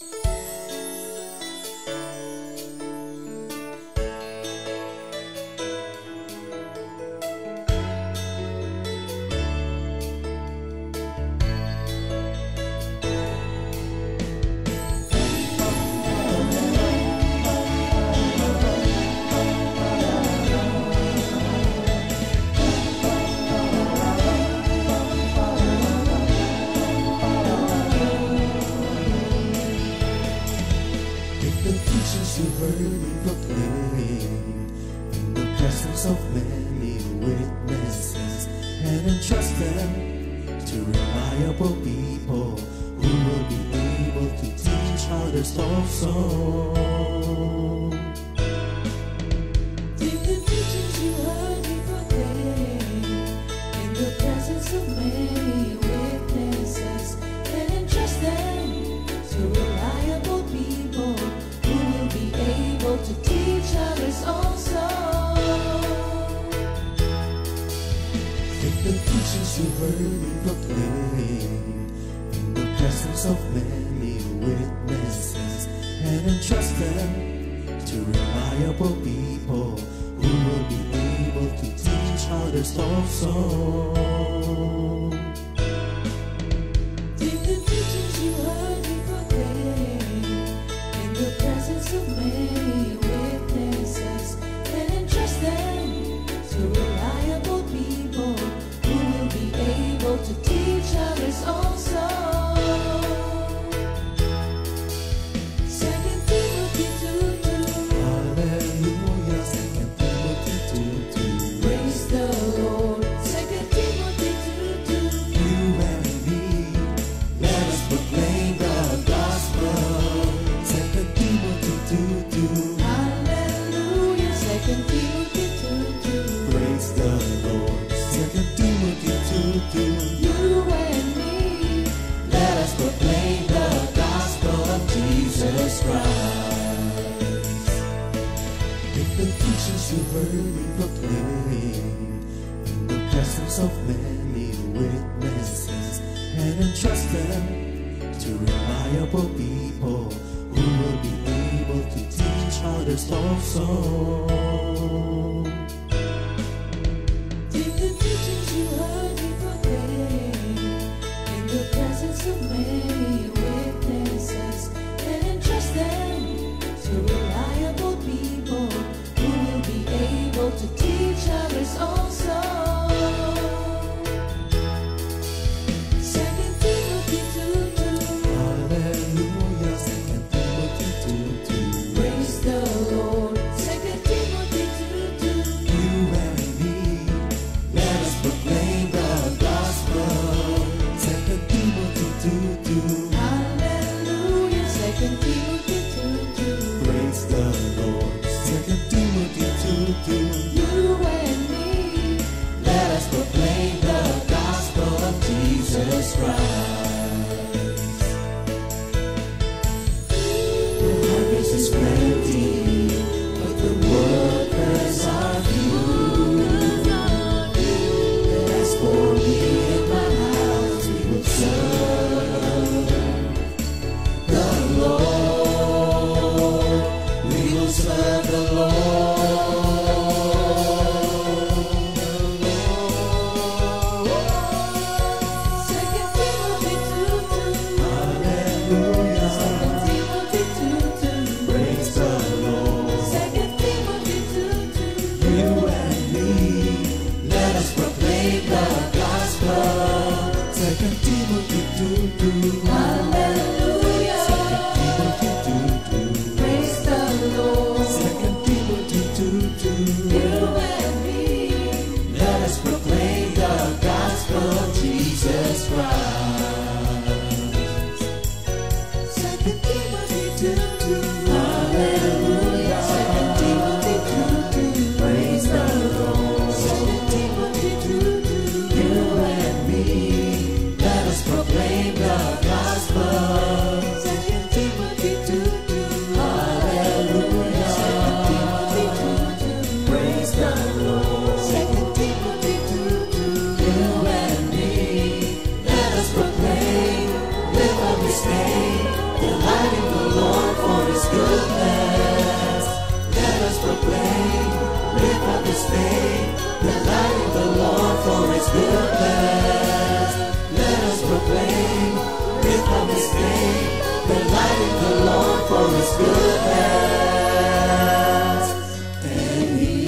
The teachings you heard me proclaim in the presence of many witnesses, and entrust them to reliable people who will be able to teach others also. Take the teachings you heard me proclaim in the presence of many witnesses, and entrust them to reliable people who will be able to teach others also. Take the teachings you heard me proclaim in the presence of many witnesses, and entrust them to reliable people who will be able to teach others also. Take the teachings you heard me proclaim in the presence of many witnesses, and entrust them to reliable people who will be able to teach others also. 2 Timothy 2:2. Hallelujah, 2 Timothy 2:2. Praise the Lord. 2 Timothy 2:2. You and me, let us proclaim the gospel. 2 Timothy 2:2. Hallelujah. 2 Timothy 2:2. Praise the Lord. 2 Timothy 2:2. You and me, Let us proclaim the gospel of Jesus Christ. Take the teachings you heard me proclaim in the presence of many witnesses, and entrust them to reliable people who will be able to teach others also. take the teachings you heard me proclaim in the presence of many witnesses, and entrust them to reliable people who will be able to teach others also. 2 Timothy 2:2. Hallelujah, 2 Timothy 2:2. Praise the Lord. 2 Timothy 2:2. You and me, let us proclaim the gospel. 2 Timothy 2:2. Hallelujah. 2 Timothy 2:2. Praise the Lord. 2 Timothy 2:2. You and me, Let us proclaim the gospel of Jesus Christ. The harvest is plenty, but the workers are few. And as for me and my house, we will serve the Lord. We will serve the Lord. Light for His goodness and His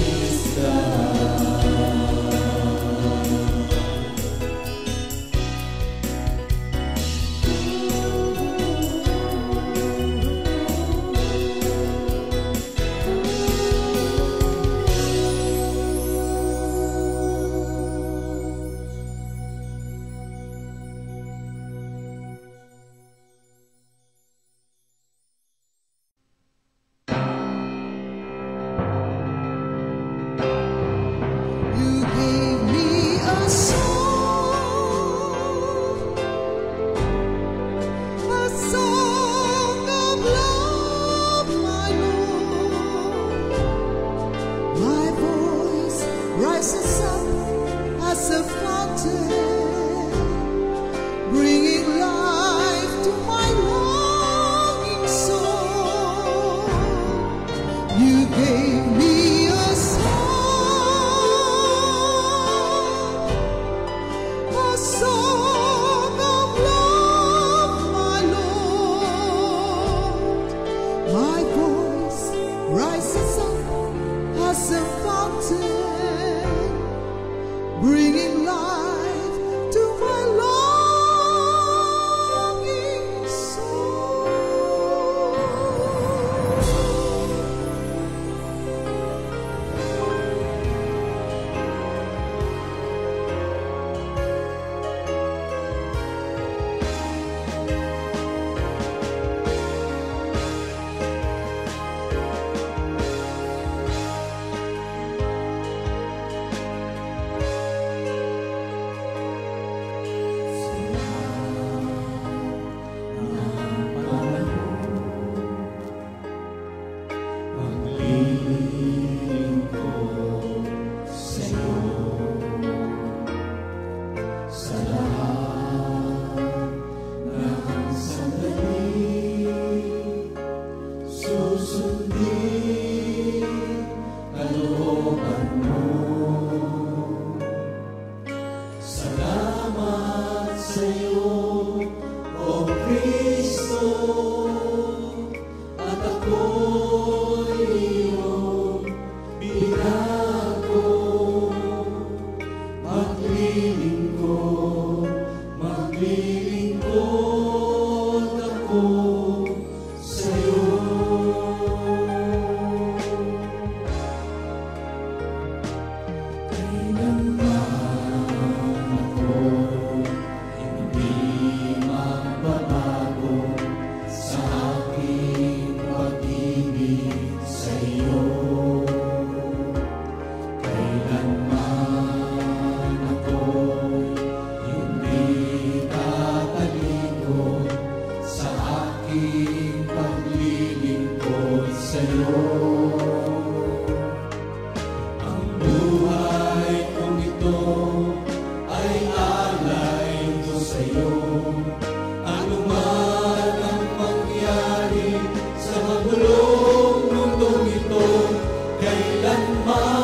Kailanman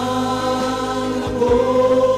ako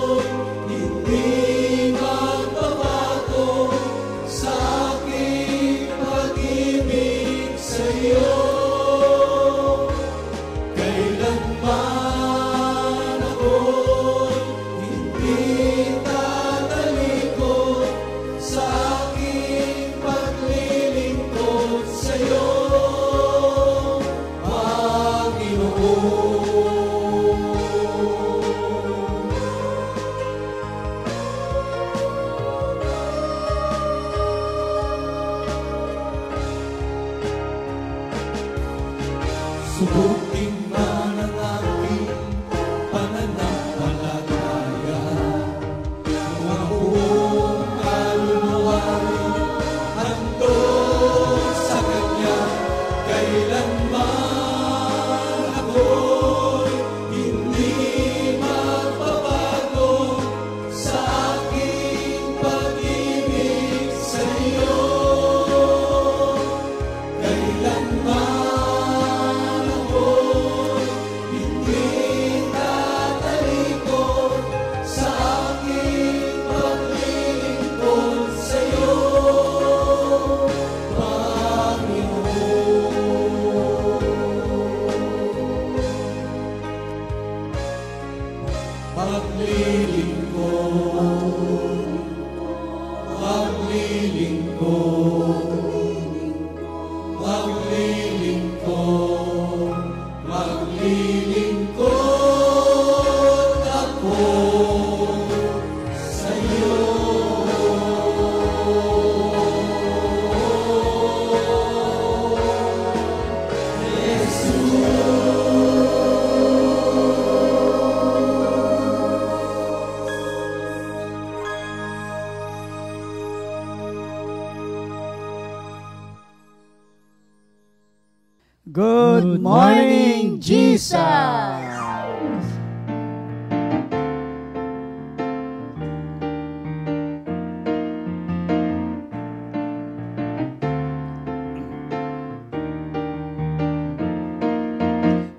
Good morning, Jesus!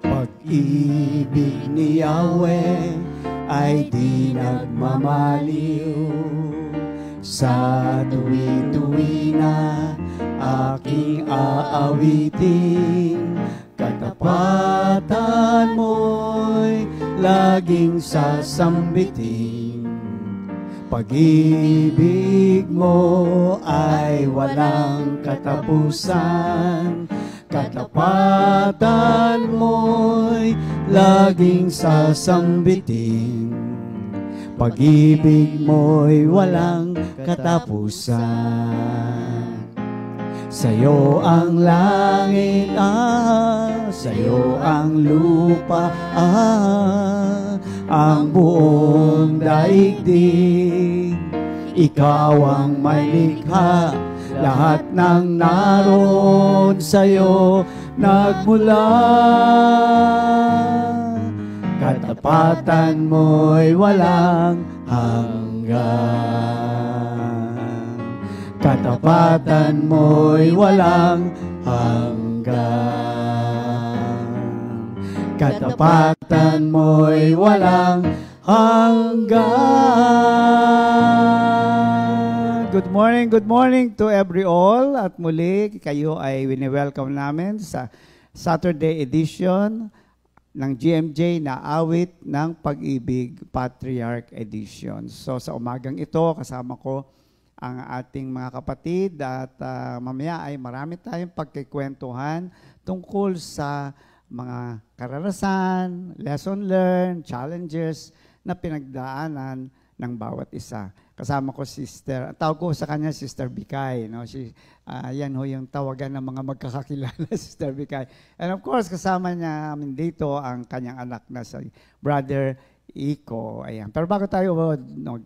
Pag-ibig ni Yahweh ay di nagmamaliw. Sa tuwi-tuwi na aking aawitin, katapatan mo'y laging sasambitin. Pag-ibig mo ay walang katapusan, katapatan mo'y laging sasambitin. Pag-ibig mo'y walang katapusan. Sa'yo ang langit, sa'yo ang lupa, ang buong daigdig. Ikaw ang may likha, lahat ng naroon sa'yo nagmula. Katapatan mo'y walang hanggan. Katapatan mo'y walang hanggan. Katapatan mo'y walang hanggan. Good morning to every all. At muli, kayo ay wini-welcome namin sa Saturday edition ng GMJ na awit ng Pag-ibig Patriarch Edition. So sa umagang ito, kasama ko ang ating mga kapatid at mamaya ay marami tayong pagkikwentuhan tungkol sa mga karanasan, lesson learned, challenges na pinagdaanan ng bawat isa. Kasama ko sister, tawag ko sa kanya Sister Bikay, no? Yan ho yung tawagan ng mga magkakakilala, Sister Bikay. And of course, kasama niya dito ang kanyang anak na si Brother Iko. Ayan. Pero bago tayo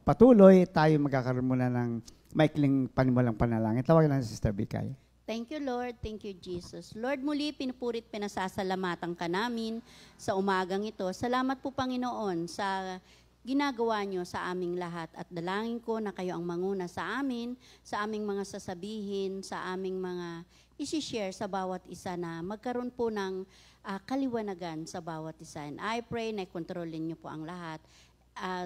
patuloy, tayo magkakaroon muna ng maikling panimulang panalangin. Tawagan na si Sister Bikay. Thank you, Lord. Thank you, Jesus. Lord, muli pinupurit, pinasasalamatan ka namin sa umagang ito. Salamat po, Panginoon, sa ginagawa nyo sa aming lahat at dalangin ko na kayo ang manguna sa amin, sa aming mga sasabihin, sa aming mga isi-share sa bawat isa na magkaroon po ng kaliwanagan sa bawat isa. And I pray na kontrolin nyo po ang lahat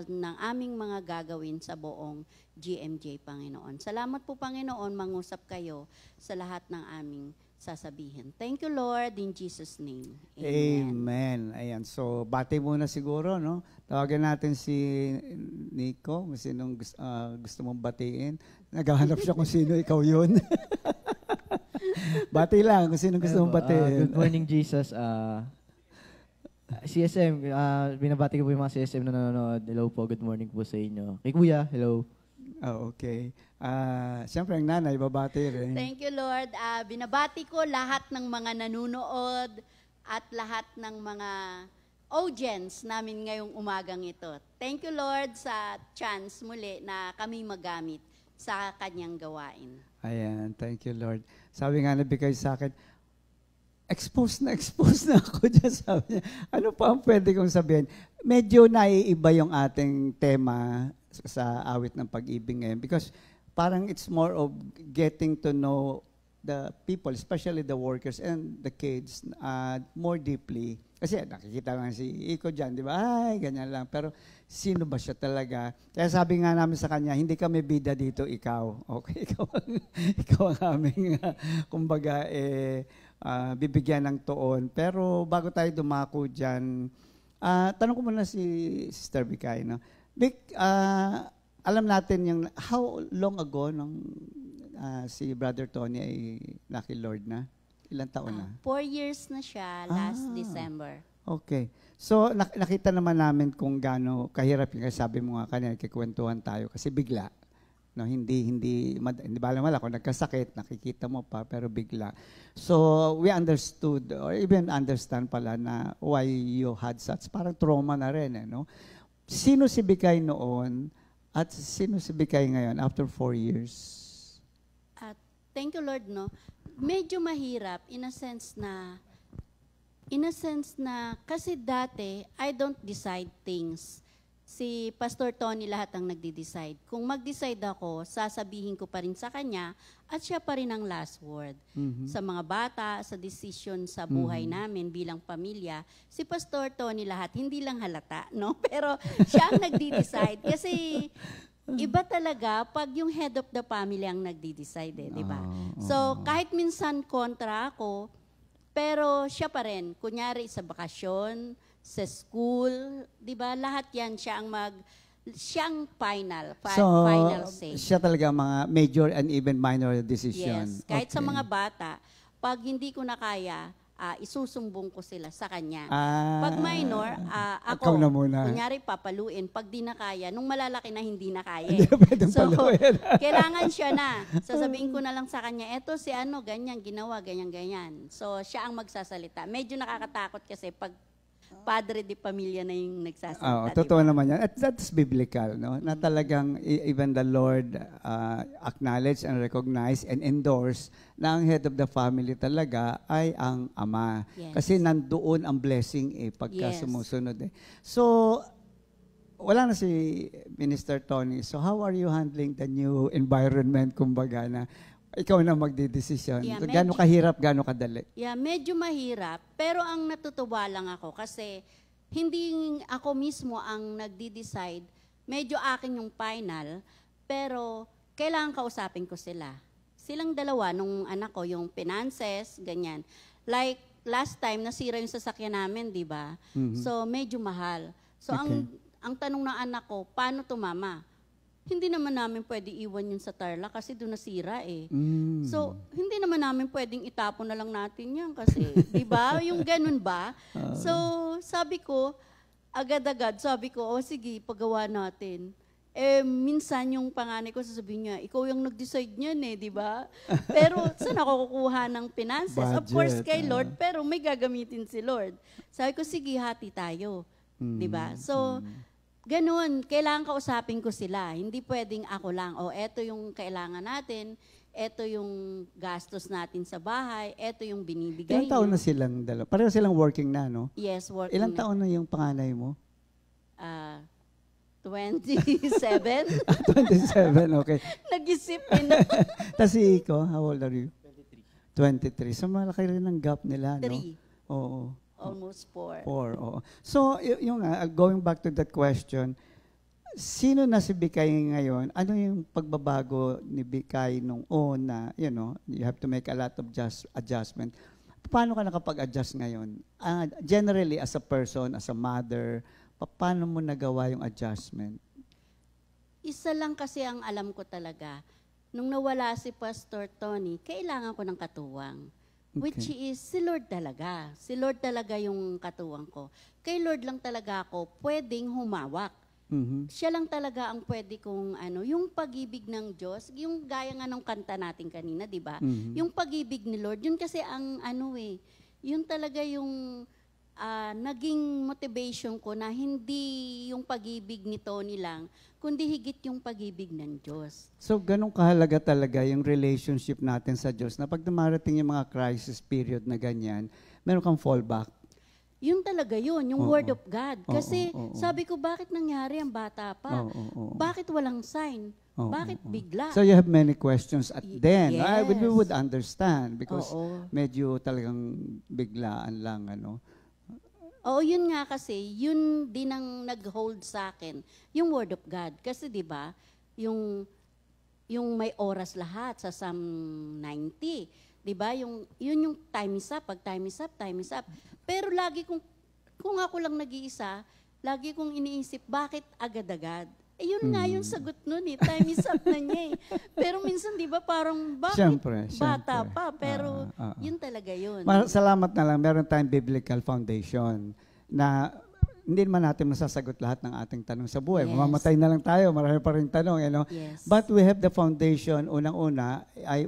ng aming mga gagawin sa buong GMJ, Panginoon. Salamat po, Panginoon, mangusap kayo sa lahat ng aming sasabihin. Thank you, Lord, in Jesus' name. Amen. Ayan. So, bati muna siguro, no? Tawagan natin si Nico, kung sinong gusto mong batiin. Naghahanap siya kung sino, ikaw yun. Bati lang kung sinong gusto mong batiin. Good morning, Jesus. CSM, binabati ko po yung mga CSM na nanonood. Hello po, good morning po sa inyo. Kay Kuya, hello. Oh, okay. Siyempre, ang nanay, babati rin. Thank you, Lord. Binabati ko lahat ng mga nanunood at lahat ng mga audience namin ngayong umagang ito. Thank you, Lord, sa chance muli na kami magamit sa kanyang gawain. Ayan, thank you, Lord. Sabi nga nabigay sa akin, expose na ako dyan. Sabi niya, ano pa ang pwede kong sabihin? Medyo naiiba yung ating tema sa awit ng pag-ibig ngayon because parang it's more of getting to know the people, especially the workers and the kids, more deeply. Kasi nakikita lang si Iko dyan, di ba? Ay, ganyan lang. Pero sino ba siya talaga? Kaya sabi nga namin sa kanya, hindi kami bida dito, ikaw. Okay, ikaw ang aming, kumbaga, bibigyan ng tuon. Pero bago tayo dumako dyan, tanong ko muna si Sister Bikay, no? Vic, alam natin yung, how long ago nung si Brother Tony ay Lucky Lord na? Ilang taon na? 4 years na siya, last December. Okay. So, nakita naman namin kung gaano kahirap yung sabi mo nga kanina, kikwentuhan tayo kasi bigla. No, hindi bala kung nagkasakit, nakikita mo pa, pero bigla. So, we understood, or even understand pala na why you had such, parang trauma na rin, no? Sino si Bikay noon at sino si Bikay ngayon after 4 years? Thank you, Lord, no? Medyo mahirap in a sense na In a sense na, kasi dati, I don't decide things. Si Pastor Tony lahat ang nagde-decide. Kung mag-decide ako, sasabihin ko pa rin sa kanya at siya pa rin ang last word. Sa mga bata, sa decision sa buhay namin bilang pamilya, si Pastor Tony lahat, hindi lang halata, no? Pero siya ang nagde-decide kasi iba talaga pag yung head of the family ang nagde-decide, di ba? So, kahit minsan kontra ako, pero siya pa rin, kunyari sa bakasyon, sa school, 'di ba? Lahat 'yan siyang final say. Siya talaga mga major and even minor decision. Yes, kahit sa mga bata, pag hindi ko na kaya, isusumbong ko sila sa kanya. Pag minor, ako, na muna. kunyari papaluin, pag di na kaya, nung malalaki na hindi na kaya. Hindi pwedeng So, paluin. kailangan siya na. Sasabihin ko na lang sa kanya, eto si ano, ganyan, ginawa, ganyan. So, siya ang magsasalita. Medyo nakakatakot kasi pag padre de pamilya na yung nagsasalita. Totoo diba? naman yan. At that's biblical, no? Na talagang even the Lord acknowledge and recognize and endorse na ang head of the family talaga ay ang ama. Yes. Kasi nandoon ang blessing pagka Yes. sumusunod. So, wala na si Minister Tony. So, how are you handling the new environment, kumbaga, na ikaw na magdidesisyon? Yeah, Gaano kahirap, gaano kadali? Yeah, medyo mahirap, pero ang natutuwa lang ako kasi hindi ako mismo ang nagdi-decide. Medyo akin yung final, pero kailangan kausapin ko sila. Silang dalawa, nung anak ko, yung finances, ganyan. Like, last time, nasira yung sasakyan namin, di ba? So, medyo mahal. So, ang tanong ng anak ko, paano to, mama? Hindi naman namin pwede iwan yun sa Tarlac kasi doon nasira So, hindi naman namin pwedeng itapon na lang natin yan kasi, di ba? Yung ganun ba? So, sabi ko, agad-agad, sabi ko, sige, pagawa natin. Minsan yung panganay ko sasabihin niya, ikaw yung nag-decide niyan di ba? Pero saan ako kukuha ng finances? Budget, Of course, kay Lord, pero may gagamitin si Lord. Sabi ko, sige, hati tayo. Di ba? So, ganun, kailangan kausapin ko sila. Hindi pwedeng ako lang, eto yung kailangan natin, eto yung gastos natin sa bahay, eto yung binibigay Ilang taon niyo. na silang dalawa? Pareho silang working na, no? Yes, working Ilang na. taon na yung panganay mo? 27. 27, okay. Nag-isip na. Tapos si Iko, how old are you? 23. So malaki rin ang gap nila, no? 3. Oo. Almost 4. 4, oo. So, yung going back to that question, sino na si Bikay ngayon? Ano yung pagbabago ni Bikay nung una? You have to make a lot of adjustment. Paano ka nakapag-adjust ngayon? Generally, as a person, as a mother, paano mo nagawa yung adjustment? Isa lang kasi ang alam ko talaga. Nung nawala si Pastor Tony, kailangan ko ng katuwang. Which is si Lord talaga. Si Lord talaga yung katuwang ko. Kay Lord lang talaga ako pwedeng humawak. Siya lang talaga ang pwede kong yung pag-ibig ng Diyos, yung gaya nga ng kanta natin kanina, di ba? Yung pag-ibig ni Lord, yun kasi ang yun talaga yung naging motivation ko na hindi yung pag-ibig ni Tony lang, kundi higit yung pag-ibig ng Diyos. So, ganun kahalaga talaga yung relationship natin sa Diyos na pag dumarating yung mga crisis period na ganyan, meron kang fallback. Yun talaga yun, yung Word of God. Kasi sabi ko, bakit nangyari ang bata pa? Bakit walang sign? Bakit bigla? So you have many questions at then. Yes. We would understand because Oo. medyo talagang biglaan lang, Oo, yun nga kasi, yun din ang nag-hold sa akin, yung Word of God. Kasi di ba, yung may oras lahat sa Psalm 90, di ba? Yun yung time is up, pag time is up, time is up. Pero lagi kung ako lang nag-iisa, lagi kong iniisip, bakit agad-agad? Yun nga yung sagot nun time is up na niya Pero minsan di ba parang, bakit Siyempre. bata pa? Pero yun talaga yun. Salamat na lang, meron tayong biblical foundation na hindi naman natin masasagot lahat ng ating tanong sa buhay. Yes. Mamamatay na lang tayo, marami pa rin tanong. Yes. But we have the foundation, unang-una ay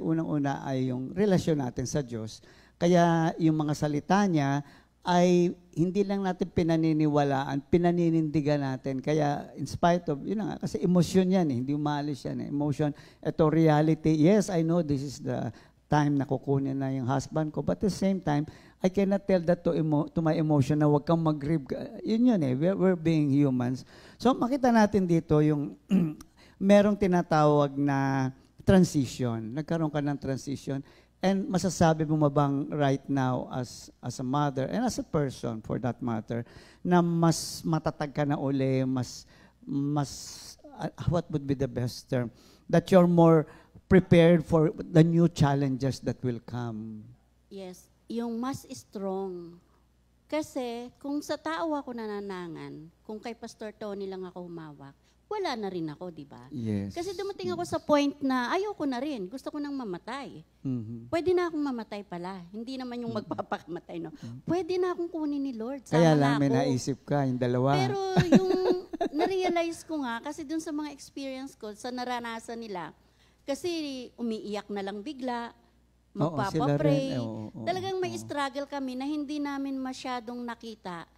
yung relasyon natin sa Diyos. Kaya yung mga salita niya ay hindi lang natin pinaniniwalaan, pinaninindigan natin. Kaya in spite of, kasi emotion yan hindi umalis yan Emotion, ito reality. Yes, I know this is the time na kukunin na yung husband ko. But at the same time, I cannot tell that to my emotion na huwag kang mag-grieve. Yun eh, we're being humans. So makita natin dito yung merong tinatawag na transition. Nagkaroon ka ng transition. And masasabi mo bang right now as a mother and as a person for that matter na mas matatag ka na uli, mas what would be the best term? That you're more prepared for the new challenges that will come. Yes, yung mas strong. Kasi kung sa tao ako nananangan, kung kay Pastor Tony lang ako humawak, wala na rin ako, di ba? Yes. Kasi dumating ako sa point na ayoko na rin. Gusto ko nang mamatay. Mhm. Pwede na akong mamatay pala. Hindi naman yung magpapakamatay, no? Pwede na akong kunin ni Lord. Sama Kaya na lang may ako. naisip ka, yung dalawa. Pero yung na-realize ko nga, kasi dun sa mga experience ko, sa naranasan nila, kasi umiiyak na lang bigla, Oo, sila rin. magpapapray. Oo. Talagang may struggle kami na hindi namin masyadong nakita.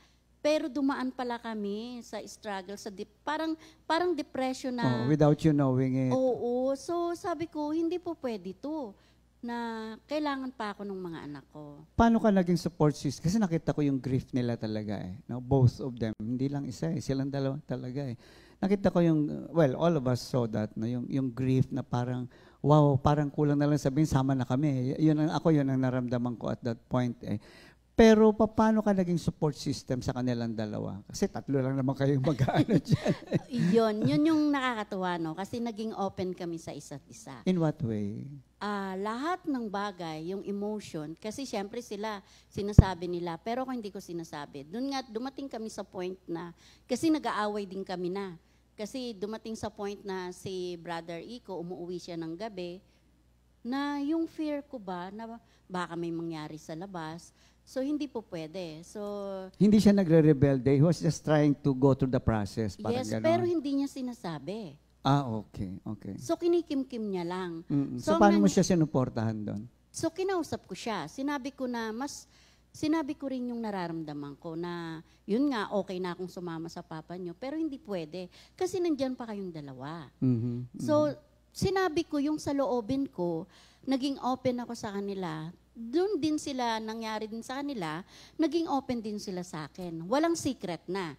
Pero dumaan pala kami sa struggle, sa parang depression na. Without you knowing it. Oo. So sabi ko, hindi po pwede to na kailangan pa ako ng mga anak ko. Paano ka naging support system? Kasi nakita ko yung grief nila talaga eh. No? Both of them. Hindi lang isa eh. Silang dalawa talaga eh. Nakita ko yung, well, all of us saw that. No? Yung grief na parang, wow, parang kulang na lang sabihin, sama na kami. Yun ang naramdaman ko at that point eh. Pero paano ka naging support system sa kanilang dalawa? Kasi tatlo lang naman kayong mag-ano dyan. Yun yung nakakatuwa, no? Kasi naging open kami sa isa't isa. In what way? Lahat ng bagay, yung emotion, kasi syempre sila, sinasabi nila, pero ako hindi ko sinasabi. Doon nga, dumating kami sa point na, kasi nag-aaway din kami na. Kasi dumating sa point na si Brother Iko, umuwi siya ng gabi, na yung fear ko ba, na baka may mangyari sa labas, so hindi po pwede. So Hindi siya nagre-rebelde. He was just trying to go through the process. Parang yes, ganon. pero hindi niya sinasabi. Okay. So kinikim-kim niya lang. Mm-mm. So paano mo siya sinuportahan doon? So kinausap ko siya. Sinabi ko rin yung nararamdaman ko na yun nga, okay na akong sumama sa papa niyo, pero hindi pwede. Kasi nandyan pa kayong dalawa. Mhm. So sinabi ko yung sa loobin ko, naging open ako sa kanila. Doon din sila, nangyari din sa kanila, naging open din sila sa akin. Walang secret na.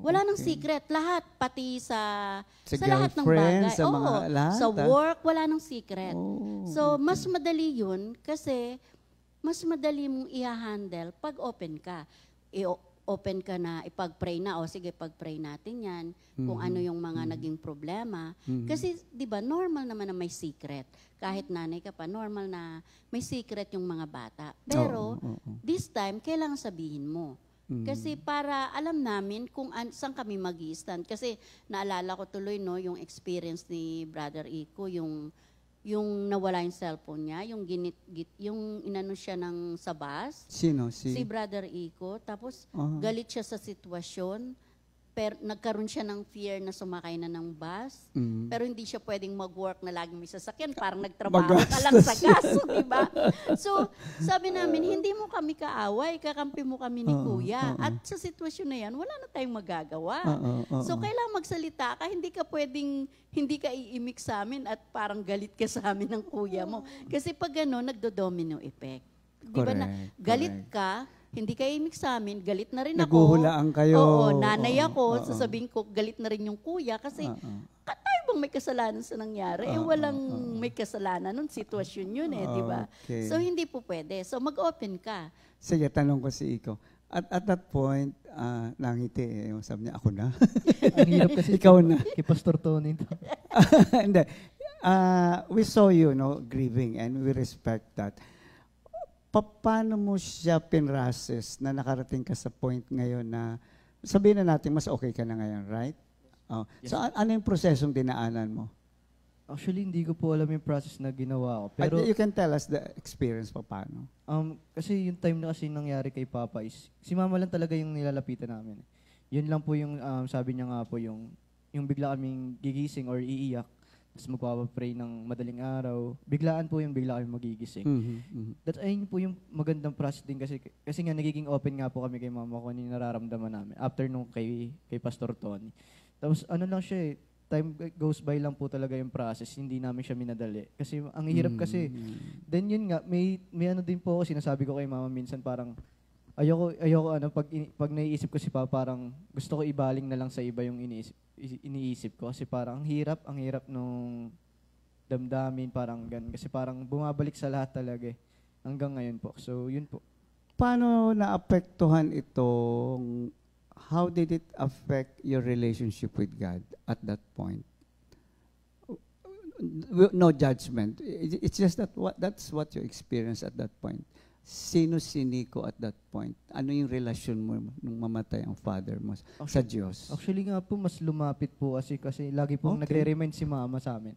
Wala nang secret. Lahat, pati sa lahat ng girlfriend, bagay. sa mga lahat. Sa work, wala nang secret. Oh, So, mas madali yun kasi mas madali mong i-handle pag open ka. Open ka na, ipag-pray na, o sige, pag-pray natin yan, kung ano yung mga naging problema. Kasi, di ba, normal naman na may secret. Kahit nanay ka pa, normal na may secret yung mga bata. Pero, this time, kailangan sabihin mo. Kasi para alam namin kung saan kami mag-i-stand. Kasi naalala ko tuloy, no, yung experience ni Brother Iko, yung nawala yung cellphone niya, yung inano siya ng sa bus. Sino? Si Brother Iko. Tapos galit siya sa sitwasyon. Pero nagkaroon siya ng fear na sumakay na ng bus. Pero hindi siya pwedeng mag-work na laging may sasakyan. Parang nagtrabaho ka lang sa gaso, di ba? So, sabi namin, hindi mo kami kaaway, kakampi mo kami ni Kuya. At sa sitwasyon na yan, wala na tayong magagawa. So, kailangan magsalita ka, hindi ka pwedeng, hindi ka iimik sa amin at parang galit ka sa amin ng Kuya mo. Kasi pag gano'n, nagdo-domino effect. Di ba na, galit ka, hindi kayo imik sa amin, galit na rin ako. Naghuhulaan kayo. Oo, nanay ako, sasabihin ko, galit na rin yung kuya kasi tayo bang may kasalanan sa nangyari? Walang may kasalanan nun, sitwasyon yun di ba? Okay. So, hindi po pwede. So, mag-open ka. Sige, tanong ko si Iko. At that point, nangiti eh. Sabi niya, ako na. Ang hirap kasi Ikaw na. kay Pastor Tony. Hindi. We saw you, grieving, and we respect that. Paano mo siya pinrases na nakarating ka sa point ngayon na sabihin na natin mas okay ka na ngayon, right? Yes. So ano yung prosesong dinaanan mo? Actually, hindi ko po alam yung process na ginawa ko. Pero You can tell us the experience pa paano. kasi yung time na kasi nangyari kay Papa is, si Mama lang talaga yung nilalapitan namin. Yun lang po yung sabi niya nga po yung bigla kaming gigising or iiyak. Tapos magpapapray ng madaling araw. Biglaan po yung bigla kami magigising. That's ayun po yung magandang process din kasi nga nagiging open nga po kami kay Mama kung ano yung nararamdaman namin after nung kay Pastor Tony. Tapos ano lang siya time goes by lang po talaga yung process, hindi namin siya minadali. Kasi ang hirap kasi. Then yun nga, may ano din po ako, sinasabi ko kay mama minsan parang, ayoko ano, pag naiisip ko si Papa, parang gusto ko ibaling na lang sa iba yung iniisip ko. Kasi parang ang hirap nung damdamin, parang ganun. Kasi parang bumabalik sa lahat talaga hanggang ngayon po. So yun po. Paano naapektuhan itong, how did it affect your relationship with God at that point? No judgment. It's just that that's what you experienced at that point. Sino si Nico at that point? Ano yung relasyon mo nung mamatay ang father mo sa Diyos? Actually nga po, mas lumapit po kasi lagi po nagre-remind si mama sa amin.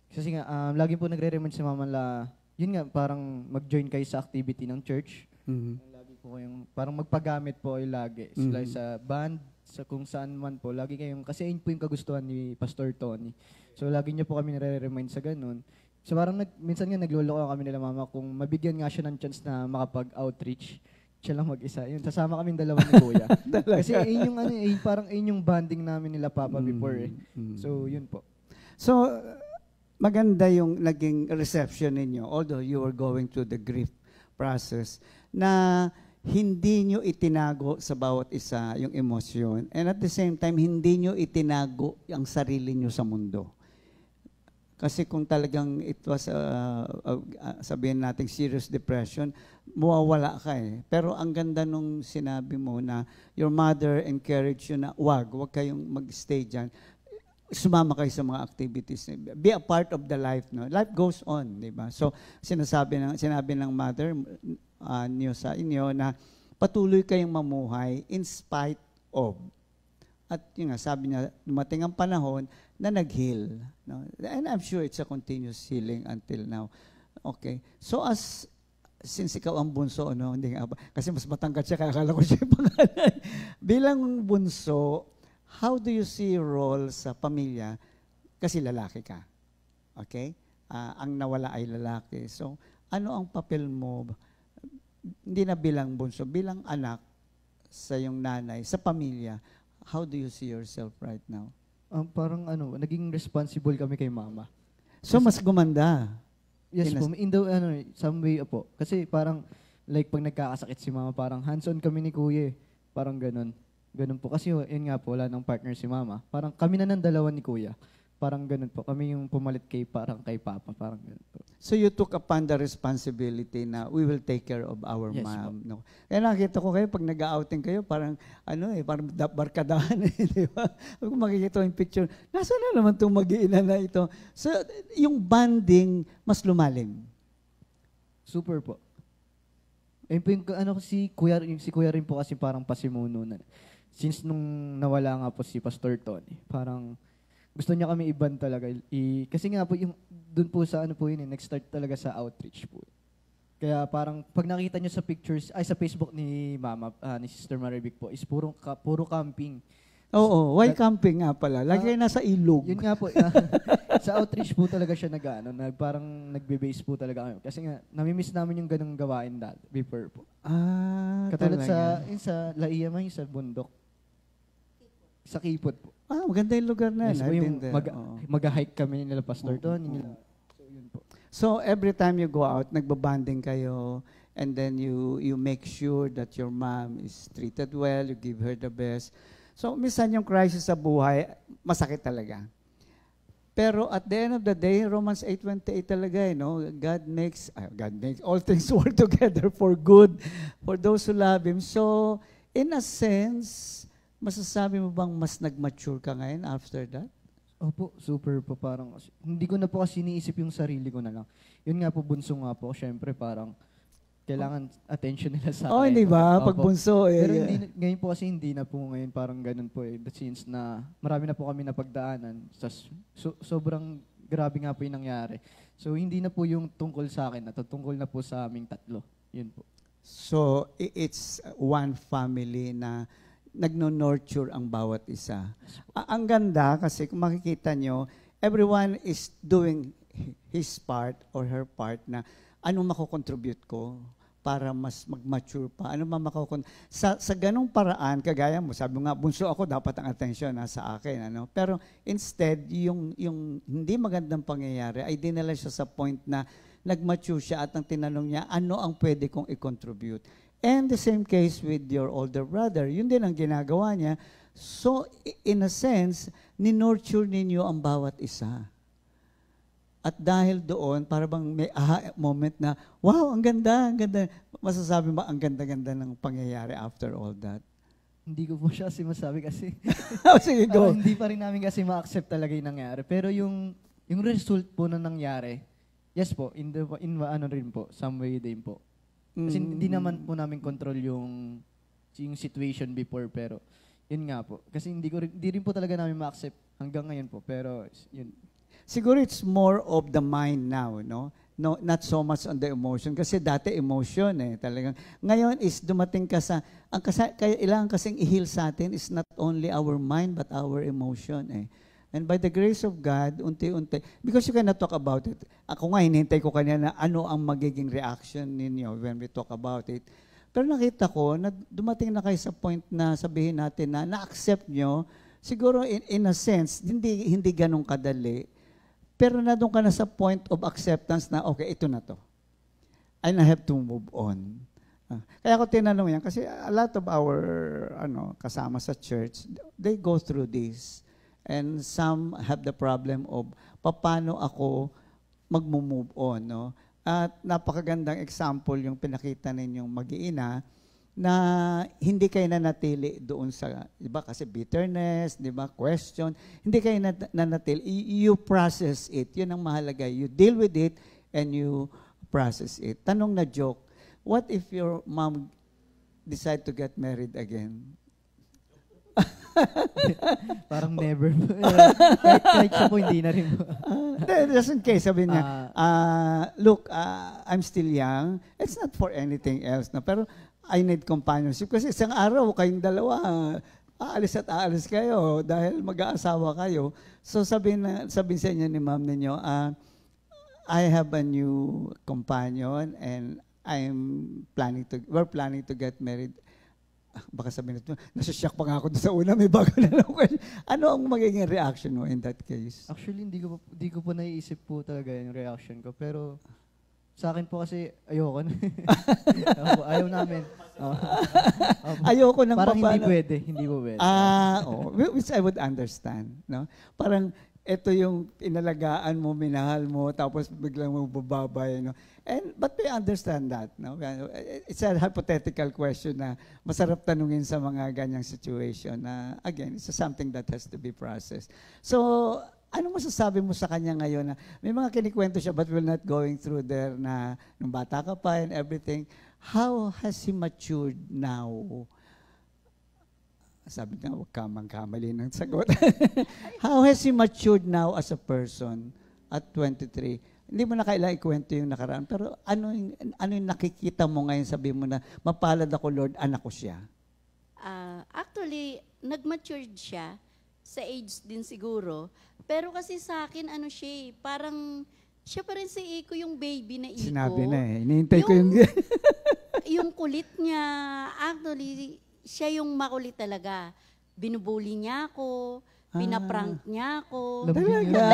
Kasi nga, lagi po nagre-remind si mama yun nga, parang mag-join kayo sa activity ng church. Lagi po kayong, parang magpagamit po kayo lagi. Sila sa band, sa kung saan man po. Lagi kayong, kasi yun po yung kagustuhan ni Pastor Tony. So, lagi niya po kami nare-remind sa ganun. So, parang minsan nga nagloloko kami nila mama kung mabigyan nga siya ng chance na makapag-outreach. Siya lang mag-isa. Yun, sasama kami dalawa ni Kuya. Kasi yun yung, parang yun yung bonding namin nila Papa before So, yun po. So, maganda yung naging reception ninyo, although you were going through the grief process, na hindi nyo itinago sa bawat isa yung emosyon, and at the same time, hindi nyo itinago ang sarili nyo sa mundo. Kasi kung talagang it was, sabihin natin, serious depression, mawawala ka Pero ang ganda nung sinabi mo na your mother encouraged you na, wag kayong mag-stay dyan. Sumama kayo sa mga activities. Be a part of the life. No? Life goes on, di ba? So, sinabi ng mother niyo sa inyo na patuloy kayong mamuhay in spite of. At yun nga, sabi niya, dumating ang panahon na nag-heal. No? And I'm sure it's a continuous healing until now. Okay. So, since ikaw ang bunso, no? Hindi nga ba? Kasi mas matangkat siya, kaya akala ko siya yung pangalan. Bilang bunso, how do you see your role sa pamilya? Kasi lalaki ka. Okay? Ang nawala ay lalaki. So, ano ang papel mo? Hindi na bilang bunso, bilang anak sa iyong nanay, sa pamilya. How do you see yourself right now? Parang naging responsible kami kay mama. So, mas gumanda. Yes po, in the, some way po. Kasi parang, like pag nagkakasakit si mama, parang hands-on kami ni Kuya. Parang ganun. Ganun po. Kasi yun nga po, wala ng partner si mama. Parang kami na ng dalawa ni Kuya. Parang ganun po. Kami yung pumalit kay Papa. Parang ganun po. So you took upon the responsibility na we will take care of our mom. No? Kaya nakita ko kayo, pag nag-outing kayo, parang, parang barkadahan, di ba? Kung makikita yung picture, nasa na naman itong mag-iina na ito? So, yung bonding, mas lumalim. Super po. Ayun po yung, si Kuya rin po kasi parang pasimuno na. Since nung nawala nga po si Pastor Tony, parang gusto niya kami iban talaga. Kasi nga po, yung doon po sa nag-start talaga sa outreach po. Kaya parang pag nakita niyo sa pictures, sa Facebook ni Mama, ni Sister Maribik po, is puro camping. Oo, why camping nga pala? Lagi kayo nasa ilog. Yun nga po, sa outreach po talaga siya parang nagbe-base po talaga kami. Kasi nga, namimiss namin yung ganung gawain before po. Katulad sa Laia man, sa bundok. Sa Kipot po. Maganda yung lugar na yes, yun. Mag-hike kami nila Pastor Tony. So, yun po. So, every time you go out, nagbabanding kayo, and then you make sure that your mom is treated well, you give her the best. So, minsan yung crisis sa buhay, masakit talaga. Pero at the end of the day, Romans 8:28 talaga, God makes all things work together for good for those who love Him. So, in a sense, masasabi mo bang mas nag-mature ka ngayon after that? Opo, super po. Parang, hindi ko na po kasi iniisip yung sarili ko na lang. Yun nga po, bunso nga po. Siyempre, parang, kailangan attention nila sa akin. Hindi ba? Pag bunso. Pero ngayon po kasi hindi na po ngayon. Parang ganun po since na marami na po kami napagdaanan. Sobrang grabe nga po yung nangyari. So, hindi na po yung tungkol sa akin. Tungkol na po sa aming tatlo. Yun po. So, it's one family na nagno-nurture ang bawat isa. Ang ganda kasi kung makikita nyo, everyone is doing his part or her part na anong makocontribute ko para mas mag-mature pa? Ano ba sa ganong paraan, kagaya mo, sabi mo nga, bunso ako, dapat ang attention nasa akin. Ano? Pero instead, yung hindi magandang pangyayari ay dinala siya sa point na nag-mature siya at ang tinanong niya, ano ang pwede kong i-contribute? And the same case with your older brother. Yun din ang ginagawa niya. So, in a sense, ninurture ninyo ang bawat isa. At dahil doon, para bang may aha moment na, wow, ang ganda, ang ganda. Masasabi mo, ang ganda-ganda ng pangyayari after all that. Hindi ko po siya masabi kasi. Sige, go. Hindi pa rin namin kasi ma-accept talaga yung nangyari. Pero yung result po na nangyari, yes po, ano rin po, some way din po. Kasi hindi naman po namin control yung situation before, pero yun nga po. Kasi hindi rin po talaga namin ma-accept hanggang ngayon po, pero yun. Siguro it's more of the mind now, no? No, not so much on the emotion. Kasi dati emotion talagang. Ngayon is dumating ka sa, kailangan kasing i-heal sa atin is not only our mind but our emotion And by the grace of God, unti-unti, because you cannot talk about it. Ako nga, hinihintay ko kanina na ano ang magiging reaction ninyo when we talk about it. Pero nakita ko na dumating na kayo sa point na sabihin natin na na-accept nyo, siguro in a sense, hindi ganun kadali, pero na doon ka na sa point of acceptance na, okay, ito na to. And I have to move on. Kaya ako tinanong yan, kasi a lot of our kasama sa church, they go through this. And some have the problem of paano ako mag-move on. No? At napakagandang example yung pinakita ninyong mag-iina na hindi kayo nanatili doon sa, di ba, kasi bitterness, di ba, question, hindi kayo nanatili. You process it. Yun ang mahalaga. You deal with it and you process it. Tanong na joke, what if your mom decide to get married again? Parang never. kahit siya po, hindi na rin po. Just in case, sabi niya, look, I'm still young. It's not for anything else. No? Pero I need companionship. Kasi isang araw, kayong dalawa, aalis at aalis kayo dahil mag-aasawa kayo. So sabihin sa inyo ni ma'am ninyo, I have a new companion and we're planning to get married. Baka sabihin nito, nasa-shock pa nga ako doon sa una, may bago na lang question. Ano ang magiging reaction mo in that case? Actually, hindi ko po naiisip po talaga yung reaction ko. Pero sa akin po kasi ayoko na. Ayaw namin. Ayoko nang parang hindi pwede. Hindi po pwede. Which I would understand. No? Parang ito yung inalagaan mo, minahal mo, tapos biglang mo bababay. No? But we understand that. No? It's a hypothetical question na masarap tanungin sa mga ganyang situation na, again, it's something that has to be processed. So, anong masasabi mo sa kanya ngayon na may mga kinikwento siya but we're not going through there na nung bata ka pa and everything. How has he matured now? Sabi nga, huwag ka magkamali ng sagot. How has he matured now as a person at 23? Hindi mo na kailangan ikwento yung nakaraan. Pero ano yung nakikita mo ngayon, sabi mo na, mapalad ako, Lord, anak ko siya? Actually, nag-matured siya sa age din siguro. Pero kasi sa akin, parang siya pa rin si Iko yung baby na Iko. Sinabi na hinihintay ko yung... yung kulit niya, actually, siya yung makulit talaga. Binubuli niya ako, pinaprank niya ako. Talaga?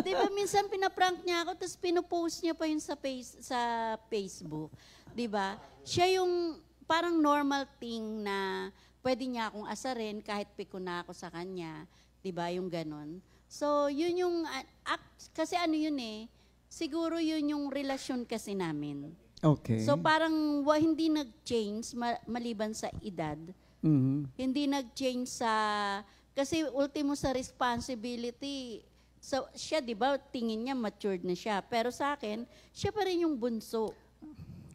Di ba, minsan pinaprank niya ako, tapos pinupost niya pa yun sa Facebook. Di ba? Siya yung parang normal thing na pwede niya akong asarin kahit piko na ako sa kanya. Di ba? Yung ganon. So, yun yung, kasi siguro yun yung relasyon kasi namin. Okay. So, parang hindi nag-change maliban sa edad. Mm-hmm. Hindi nag-change kasi ultimo sa responsibility, so siya, di ba, tingin niya matured na siya. Pero sa akin, siya pa rin yung bunso.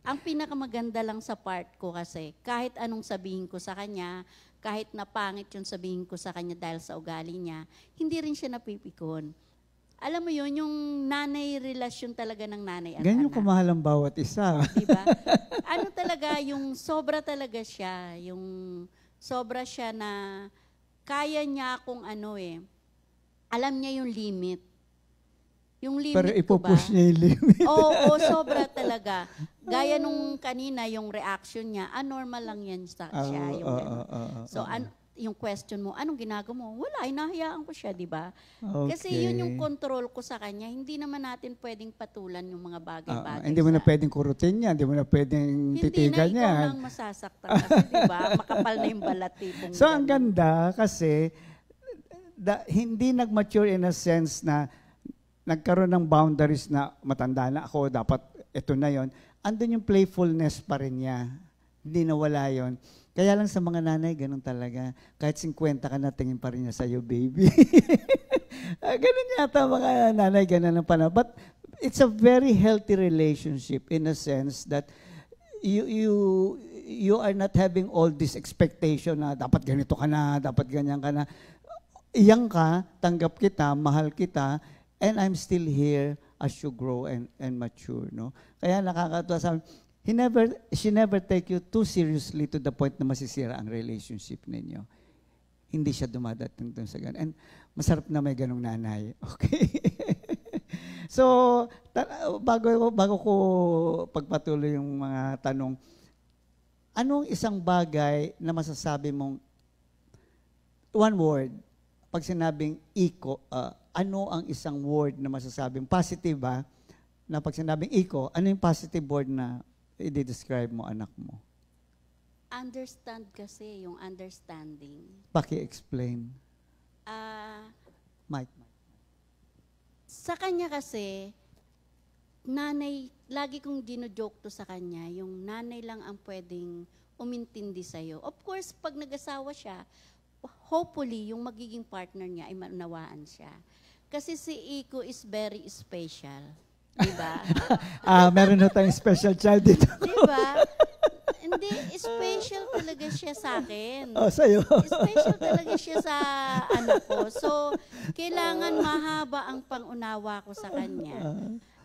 Ang pinakamaganda lang sa part ko kasi, kahit anong sabihin ko sa kanya, kahit napangit yung sabihin ko sa kanya dahil sa ugali niya, hindi rin siya napipikon. Alam mo yun, yung nanay relasyon talaga ng nanay at ganyan anak. kumahal ang bawat isa. Diba? Ano talaga, yung sobra talaga siya, yung sobra siya na kaya niya akong alam niya yung limit. Yung limit pero ko ba? ipopush niya yung limit. Oo, sobra talaga. Gaya nung kanina, yung reaction niya, normal lang yan siya. Yung ganun. So, yung question mo, anong ginagawa mo? Wala, hinahayaan ko siya, di ba? Kasi yun yung control ko sa kanya. Hindi naman natin pwedeng patulan yung mga bagay-bagay. Hindi mo na pwedeng kurutin yan, hindi mo na pwedeng titigan yan. Hindi na, ikaw lang masasaktan kasi, di ba? Makapal na yung balat. So, ang ganda kasi, hindi nag-mature in a sense na nagkaroon ng boundaries na matanda na ako, dapat ito na yon. Andun yung playfulness pa rin niya. Hindi nawala yon. Kaya lang sa mga nanay, ganun talaga. Kahit 50 ka na, tingin pa rin niya sa'yo, baby. Ganun yata mga nanay, ganun ang panahon. But it's a very healthy relationship in a sense that you are not having all this expectation na dapat ganito ka na, dapat ganyan ka na. Iyang ka, tanggap kita, mahal kita, and I'm still here as you grow and mature. No? Kaya nakakatuwa sa amin. She never take you too seriously to the point na masisira ang relationship ninyo. Hindi siya dumadating dun sa ganun. And masarap na may ganung nanay. Okay? So, bago ko pagpatuloy yung mga tanong, anong isang bagay na masasabi mong, one word, pag sinabing iko, ano ang isang word na masasabing positive ba? Na pag sinabing iko, ano yung positive word na i-describe mo anak mo? Understand kasi, yung understanding. Paki-explain. Mike. Sa kanya kasi, nanay, lagi kong gino-joke to sa kanya, yung nanay lang ang pwedeng umintindi sa'yo. Of course, pag nag-asawa siya, hopefully, yung magiging partner niya ay maunawaan siya. Kasi si Iko is very special. Diba? Meron na tayong special child dito. Diba? Hindi, special talaga siya sa akin. Sa'yo. Special talaga siya sa anak ko. So, kailangan mahaba ang pangunawa ko sa kanya.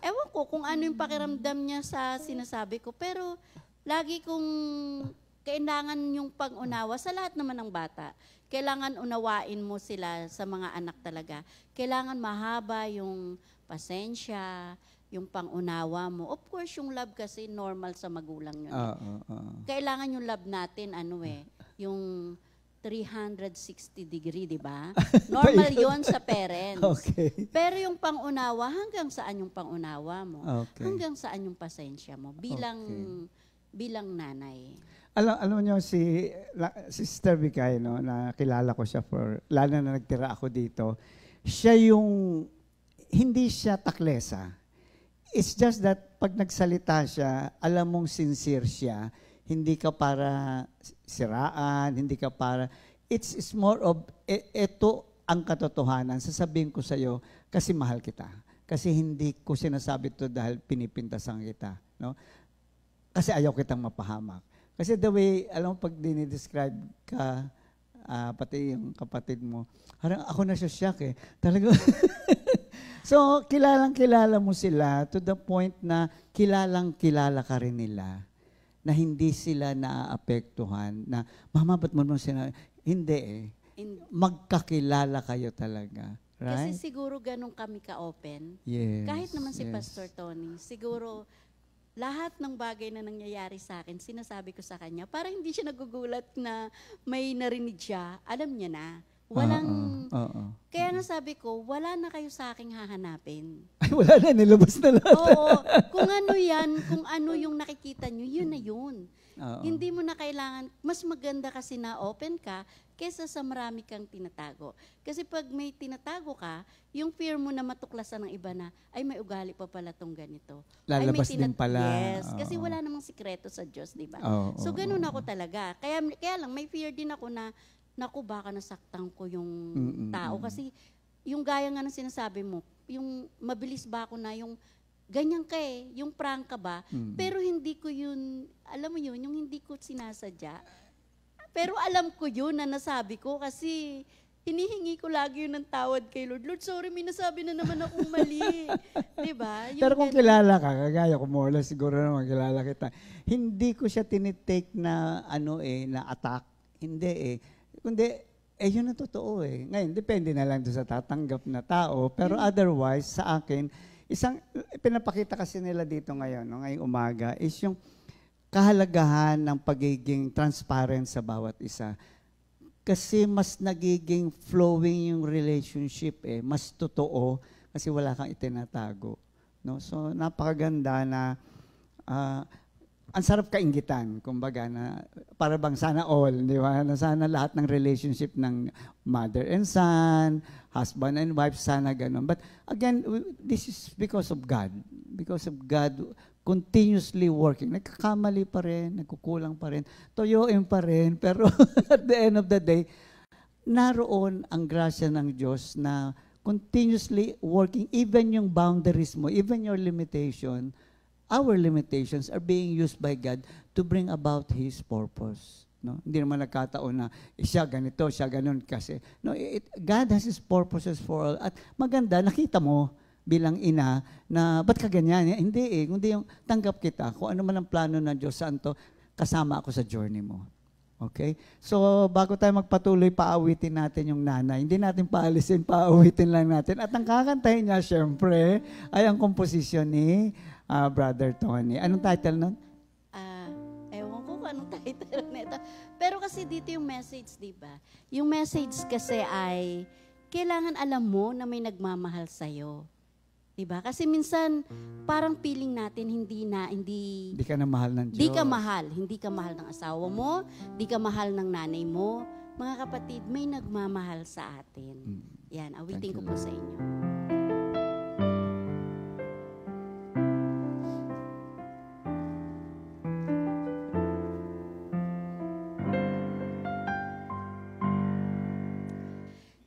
Ewan ko kung ano yung pakiramdam niya sa sinasabi ko, pero lagi kong kailangan yung pangunawa sa lahat naman ng bata. Kailangan unawain mo sila sa mga anak talaga. Kailangan mahaba yung pasensya, yung pangunawa mo. Of course, yung love kasi normal sa magulang yun. Kailangan yung love natin, yung 360 degree, di ba? Normal yon sa parents. Okay. Pero yung pangunawa, hanggang saan yung pangunawa mo? Okay. Hanggang saan yung pasensya mo bilang nanay? Alam niyo si Sister Vicay, no, na kilala ko siya lalo na nagtira ako dito. Siya yung hindi siya taklesa. It's just that pag nagsalita siya, alam mong sincere siya. Hindi ka para siraan, hindi ka para... It's more of, ito ang katotohanan. Sasabihin ko sa'yo, kasi mahal kita. Kasi hindi ko sinasabi ito dahil pinipintasan kita. No? Kasi ayaw kitang mapahamak. Kasi the way, alam mo, pag dinidescribe ka, pati yung kapatid mo, harang ako na siya shock eh. Talaga... So, kilalang-kilala mo sila to the point na kilalang-kilala ka rin nila na hindi sila naaapektuhan na, Mama, ba't mo sila? Hindi magkakilala kayo talaga. Right? Kasi siguro ganun kami ka-open. Yes. Kahit naman si Pastor Tony, siguro lahat ng bagay na nangyayari sa akin, sinasabi ko sa kanya, para hindi siya nagugulat na may narinig siya, alam niya na. Walang, kaya nga sabi ko, wala na kayo sa aking hahanapin. Ay, wala na, nilabas na lahat. Oo, kung ano yung nakikita nyo, yun na yun. Hindi mo na kailangan, mas maganda kasi na open ka, kesa sa marami kang tinatago. Kasi pag may tinatago ka, yung fear mo na matuklasan ng iba na, ay may ugali pa pala tong ganito. Lalabas din pala. Yes, kasi wala namang sikreto sa Diyos, di ba? So ganun ako talaga. Kaya lang, may fear din ako na, naku, baka nasaktan ko yung tao. Kasi yung gaya nga ng sinasabi mo, yung mabilis ba ako na yung ganyan ka yung prank ka ba, pero hindi ko yun, alam mo yun, yung hindi ko sinasadya. Pero alam ko yun na nasabi ko kasi hinihingi ko lagi yun ng tawad kay Lord. Lord, sorry, may nasabi na naman akong mali. Diba? Yung pero kung kilala ka, kagaya ko mo, siguro naman kilala kita, hindi ko siya tinitake na na attack. Hindi Kundi, yun ang totoo Ngayon, depende na lang doon sa tatanggap na tao. Pero otherwise, sa akin, Isang pinapakita kasi nila dito ngayon, no, ngayong umaga, is yung kahalagahan ng pagiging transparent sa bawat isa. Kasi mas nagiging flowing yung relationship, mas totoo kasi wala kang itinatago. No? So napakaganda na ang sarap kainggitan, kumbaga, na para bang sana all, di ba? Na sana lahat ng relationship ng mother and son, husband and wife, sana ganun. But again, this is because of God. Because of God continuously working. Nagkakamali pa rin, nagkukulang pa rin, toyoin pa rin, pero at the end of the day, naroon ang grasya ng Diyos na continuously working, even yung boundaries mo, even your limitation, our limitations are being used by God to bring about His purpose. No? Hindi naman nagkataon na siya ganito, siya ganun kasi. No, God has His purposes for all. At maganda, nakita mo bilang ina na ba't ka ganyan? Hindi kundi yung tanggap kita. Kung ano man ang plano ng Diyos, saan to, kasama ako sa journey mo. Okay? So, bago tayo magpatuloy, paawitin natin yung nanay. Hindi natin paalisin, paawitin lang natin. At ang kakantahin niya, syempre, ay ang komposisyon ni Brother Tony. Anong title nun? Ewan ko kung anong title nito. Pero kasi dito yung message, di ba? Yung message kasi ay, kailangan alam mo na may nagmamahal sa'yo. Di ba? Kasi minsan, parang feeling natin hindi ka na mahal ng Diyos. Hindi ka mahal ng asawa mo, hindi ka mahal ng nanay mo. Mga kapatid, may nagmamahal sa atin. Yan, awitin ko po sa inyo.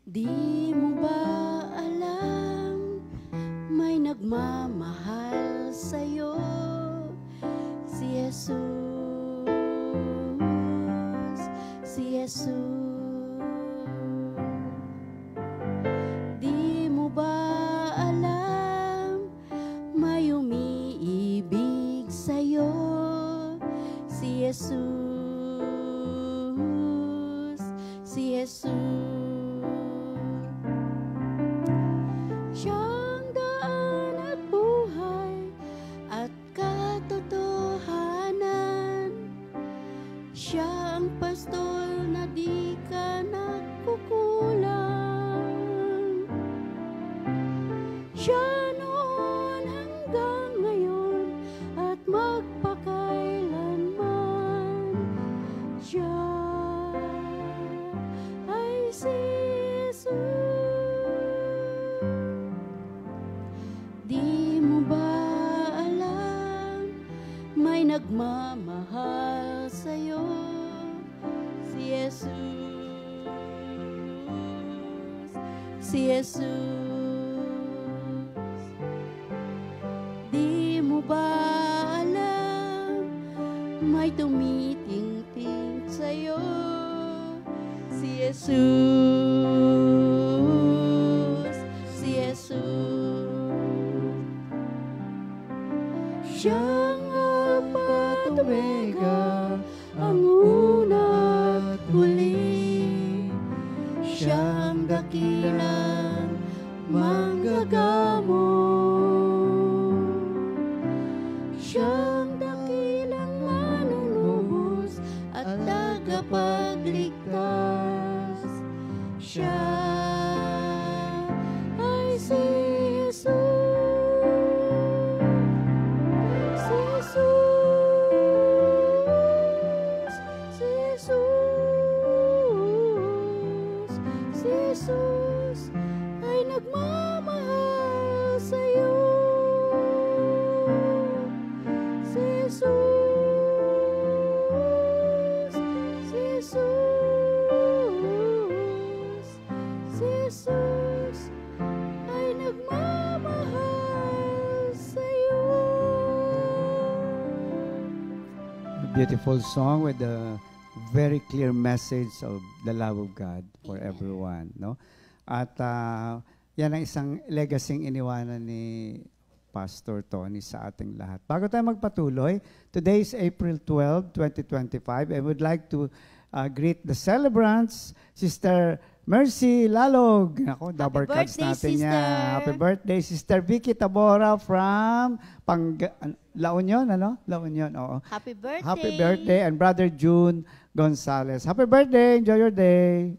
Di mo ba alam, may nagmamahal sa'yo, si Jesus, si Jesus. Di mo ba alam, may umiibig sa'yo, si Jesus, si Jesus. Siyang daan at buhay at katotohanan. Siya ang pastor na di ka nagkukulang. Siya noon hanggang ngayon at magpakailanman. Siya ay si Jesus. Di mo ba alam, may nagmamahal sa'yo, si Jesus, si Jesus. Di mo ba alam, may tumitingting sa'yo, si Jesus, si Jesus. Siyang Alpha at Omega, ang una at huli. Siyang dakilang manggagamo. Siyang dakilang manunubos at tagapagligtas. Siya ay si Jesus. Jesus ay nagmamahal sa'yo. Jesus, Jesus, Jesus ay nagmamahal sa'yo. A beautiful song with a very clear message of the love of God for everyone, no? At yan ang isang legacy iniwanan ni Pastor Tony sa ating lahat. Bago tayo magpatuloy, today is April 12, 2025. I would like to greet the celebrants, Sister Mercy Lalog. Ako, double cards birthday, natin niya. sister. Happy birthday, Sister Vicky Tabora from La Union, ano? La Union, oo. Happy birthday. Happy birthday. And Brother June Gonzalez. Happy birthday. Enjoy your day.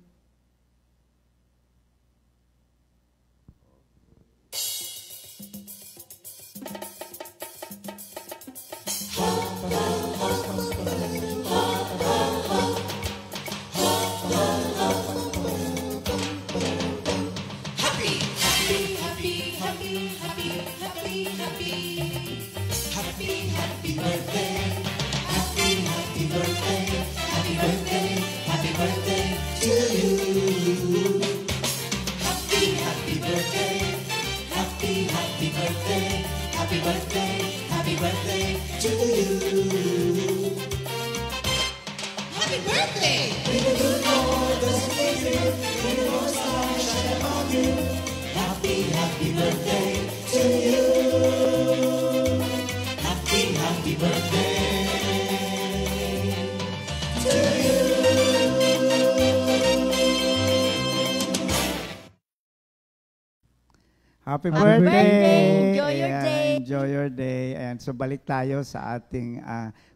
Happy birthday! birthday! Enjoy your Ayan, day! Enjoy your day. Ayan, so balik tayo sa ating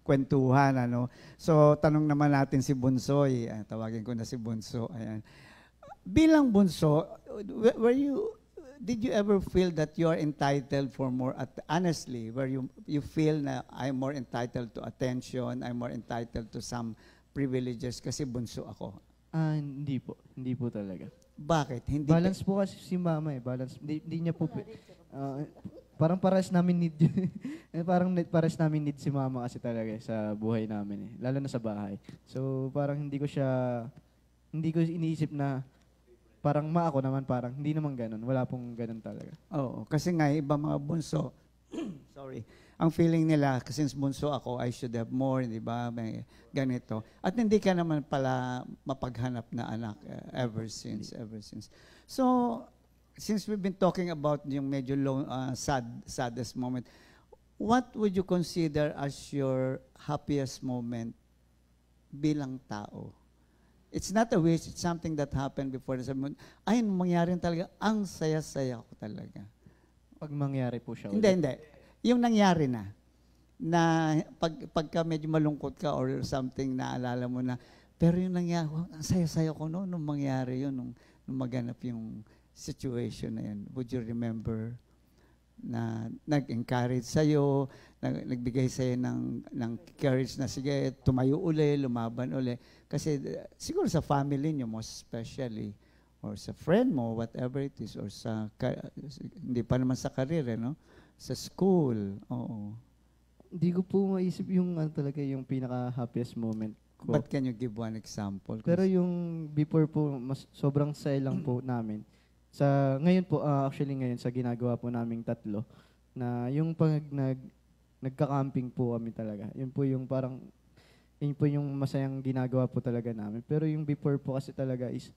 kwentuhan. Ano? So tanong naman natin si Bunsoy. Tawagin ko na si Bunso. Ayan. Bilang Bunso, did you ever feel that you are entitled for more, honestly, where you feel na I'm more entitled to attention, I'm more entitled to some privileges kasi bunso ako? Hindi po. Hindi po talaga. Bakit? Hindi Balance po kasi si mama eh. Balance. Hindi niya po. Parang pares namin need yun. Parang pares namin need si mama kasi talaga sa buhay namin eh. Lalo na sa bahay. So parang hindi ko iniisip na parang ako naman parang hindi naman ganun. Wala pong ganun talaga. Oo, kasi nga iba mga bunso, sorry, ang feeling nila, since bunso ako, I should have more, di ba? May ganito. At hindi ka naman pala mapaghanap na anak ever since. So, since we've been talking about yung medyo saddest moment, what would you consider as your happiest moment bilang tao? It's not a wish, it's something that happened before. Ay, mangyari talaga, ang saya-saya ko talaga. Pag mangyari po siya ulit. Hindi. Yung nangyari na pagka medyo malungkot ka or something, naalala mo na, pero yung nangyari, ang saya-saya ko nung mangyari yun, nung maganap yung situation na yun. Would you remember na nag-encourage sa'yo, nagbigay sa'yo ng courage na sige, tumayo uli, lumaban uli. Kasi siguro sa family niyo most especially, or sa friend mo, whatever it is, or hindi pa naman sa career, no? Sa school, oo. Hindi ko po maisip yung talaga yung pinaka-happiest moment ko. But can you give one example? Pero yung before po, sobrang saya lang po namin. Ngayon po, actually ngayon, sa ginagawa po naming tatlo, na yung pag nagka-camping po kami talaga. Yun po yung masayang ginagawa po talaga namin. Pero yung before po kasi talaga is,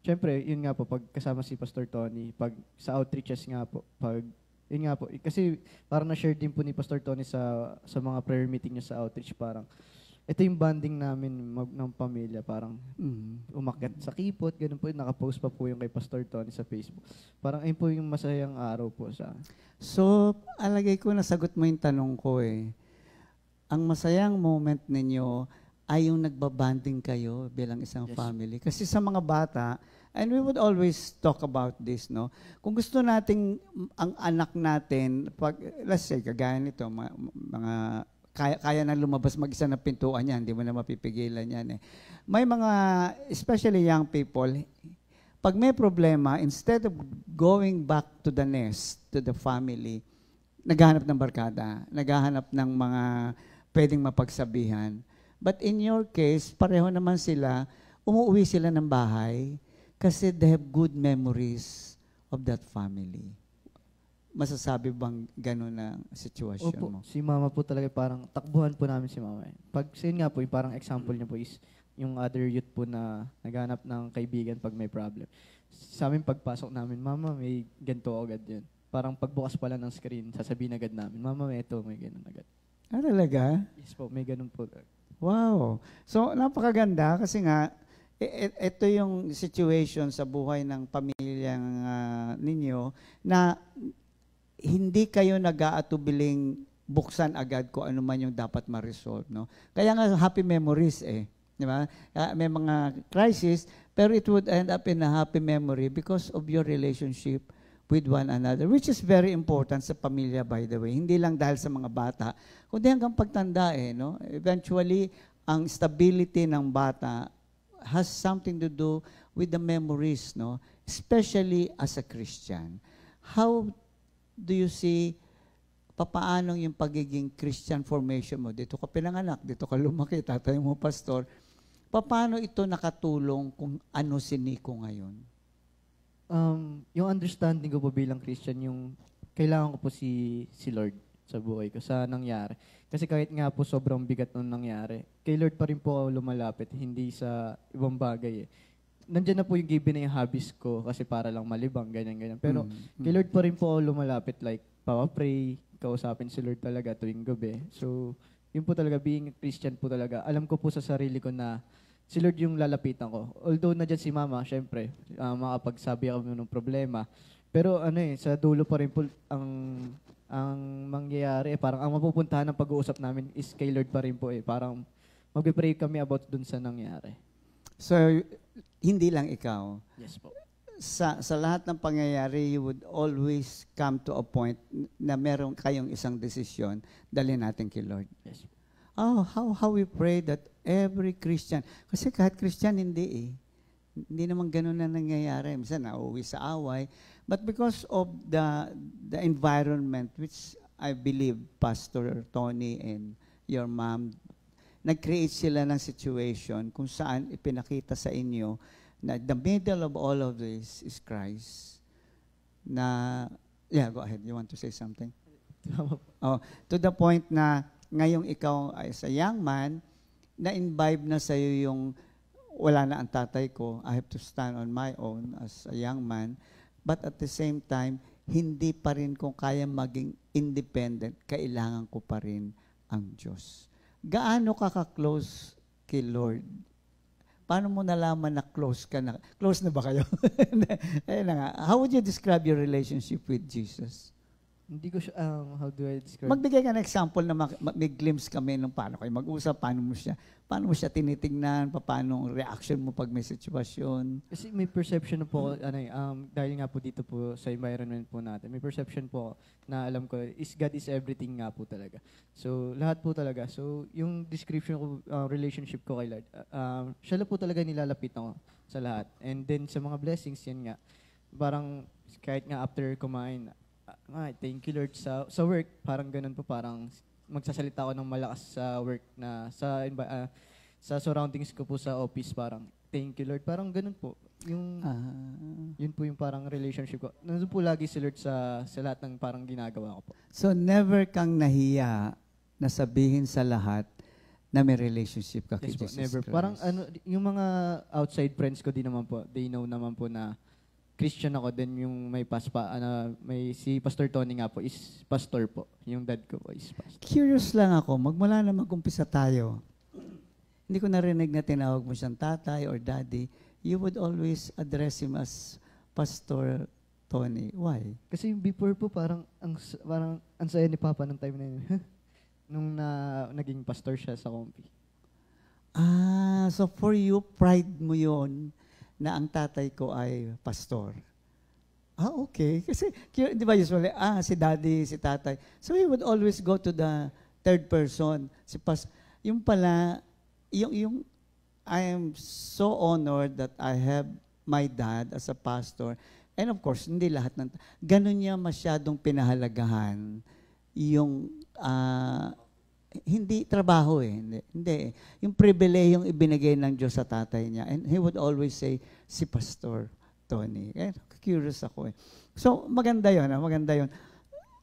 syempre, yun nga po, pag kasama si Pastor Tony, pag sa outreaches nga po, yun nga po, kasi parang na-share din po ni Pastor Tony sa mga prayer meeting niya sa outreach, parang, ito yung bonding namin ng pamilya, parang umakyat sa kipot, ganun po, nakapost pa po yung kay Pastor Tony sa Facebook. Parang ayun po yung masayang araw po sa... So, alagay ko, nasagot mo yung tanong ko eh. Ang masayang moment ninyo ay yung nagbabanding kayo bilang isang family. Kasi sa mga bata, and we would always talk about this, no? Kung gusto nating ang anak natin, let's say, kagaya nito, mga kaya na lumabas mag-isa ng pintuan yan, hindi mo na mapipigilan yan eh. May mga, especially young people, pag may problema, instead of going back to the nest, to the family, naghahanap ng barkada, naghahanap ng mga pwedeng mapagsabihan. But in your case, pareho naman sila, umuwi sila ng bahay kasi they have good memories of that family. Masasabi bang gano'n na sitwasyon mo? Si mama po talaga parang takbuhan po namin si mama. Pag yun nga po, yung parang example niya po is yung other youth po na naghanap ng kaibigan pag may problem. Sa amin pagpasok namin, mama may ganito agad yun. Parang pagbukas pala ng screen, sasabihin agad namin, mama may ito, may ganun agad. Talaga? Yes po, may ganun po. Wow. So, napakaganda kasi nga, ito yung situation sa buhay ng pamilyang ninyo na hindi kayo nag-aatubiling buksan agad kung ano man yung dapat ma-resolve, no? Kaya nga happy memories di ba? May mga crisis, pero it would end up in a happy memory because of your relationship with one another, which is very important sa pamilya, by the way. Hindi lang dahil sa mga bata, kundi hanggang pagtanda no? Eventually, ang stability ng bata has something to do with the memories, no? Especially as a Christian. How do you see papaano yung pagiging Christian formation mo? Dito ka pinanganak, dito ka lumaki, tatay mo pastor. Paano ito nakatulong kung ano si Nico ngayon? Yung understanding ko po bilang Christian, yung kailangan ko po si Lord sa buhay ko, sa nangyari. Kasi kahit nga po sobrang bigat nung nangyari, kay Lord pa rin po ako lumalapit, hindi sa ibang bagay Nandiyan na po yung given na yung hobbies ko kasi para lang malibang, ganyan. Pero kay Lord pa rin po ako lumalapit, like, pray, kausapin si Lord talaga tuwing gabi. So, yun po talaga, being Christian po talaga. Alam ko po sa sarili ko na si Lord yung lalapitan ko. Although nandiyan si Mama, syempre, makapagsabi ako ng problema. Pero sa dulo pa rin po ang mangyayari, parang ang mapupuntahan ng pag-uusap namin is kay Lord pa rin po Parang mag-pray kami about dun sa nangyari. So, hindi lang ikaw. Yes po. Sa lahat ng pangyayari, you would always come to a point na meron kayong isang desisyon, dalhin natin kay Lord. Yes po. How we pray that every Christian, kasi kahit Christian, hindi Hindi naman ganun na nangyayari. Minsan nauwi sa away. But because of the environment, which I believe Pastor Tony and your mom, nag-create sila ng situation kung saan ipinakita sa inyo na the middle of all of this is Christ. Yeah, go ahead. You want to say something? To the point na ngayong ikaw ay sa young man, na-imbibe na sa'yo yung wala na ang tatay ko, I have to stand on my own as a young man. But at the same time, hindi pa rin kung kaya maging independent, kailangan ko pa rin ang Diyos. Gaano ka ka-close kay Lord? Paano mo nalaman na close ka na? Close na ba kayo? Ayun na nga. How would you describe your relationship with Jesus? Hindi ko siya, how do I describe? Magbigay ka ng example na may glimpse kami nung paano kayo mag-usap, paano mo siya tinitingnan, paano ang reaction mo pag may sitwasyon. Kasi may perception po, dahil nga po dito po sa environment po natin, may perception po na alam ko, God is everything nga po talaga. So, lahat po talaga. So, yung description ko, relationship ko kay Lord, siya lang po talaga nilalapit ako sa lahat. And then, sa mga blessings, yan nga, parang kahit nga after kumain, thank you Lord sa work, parang ganun po, parang magsasalita ako ng malakas sa work na sa surroundings ko po sa office, parang thank you Lord, parang ganun po. Yun po yung parang relationship ko. Nandun po lagi si Lord sa lahat ng parang ginagawa ko po. So never kang nahiya na sabihin sa lahat na may relationship ka kay Yes po, Jesus never. Christ. Parang yung mga outside friends ko din naman po, they know naman po na Christian ako, then yung may si Pastor Tony nga po is pastor po. Yung dad ko po is pastor. Curious lang ako, magmula na mag-umpisa tayo, hindi ko narinig na tinawag mo siyang tatay or daddy. You would always address him as Pastor Tony. Why? Kasi before po parang ang saya ni Papa nung time na yun. Nung naging pastor siya sa Compi. So for you, pride mo yon na ang tatay ko ay pastor. Okay. Kasi, di ba usually, si daddy, si tatay. So we would always go to the third person. Yung pala, I am so honored that I have my dad as a pastor. And of course, hindi lahat ganun niya masyadong pinahalagahan yung, hindi trabaho Hindi. Yung pribilehiyong ibinigay ng Diyos sa tatay niya. And he would always say, si Pastor Tony. Curious ako So, maganda yun. Maganda yun.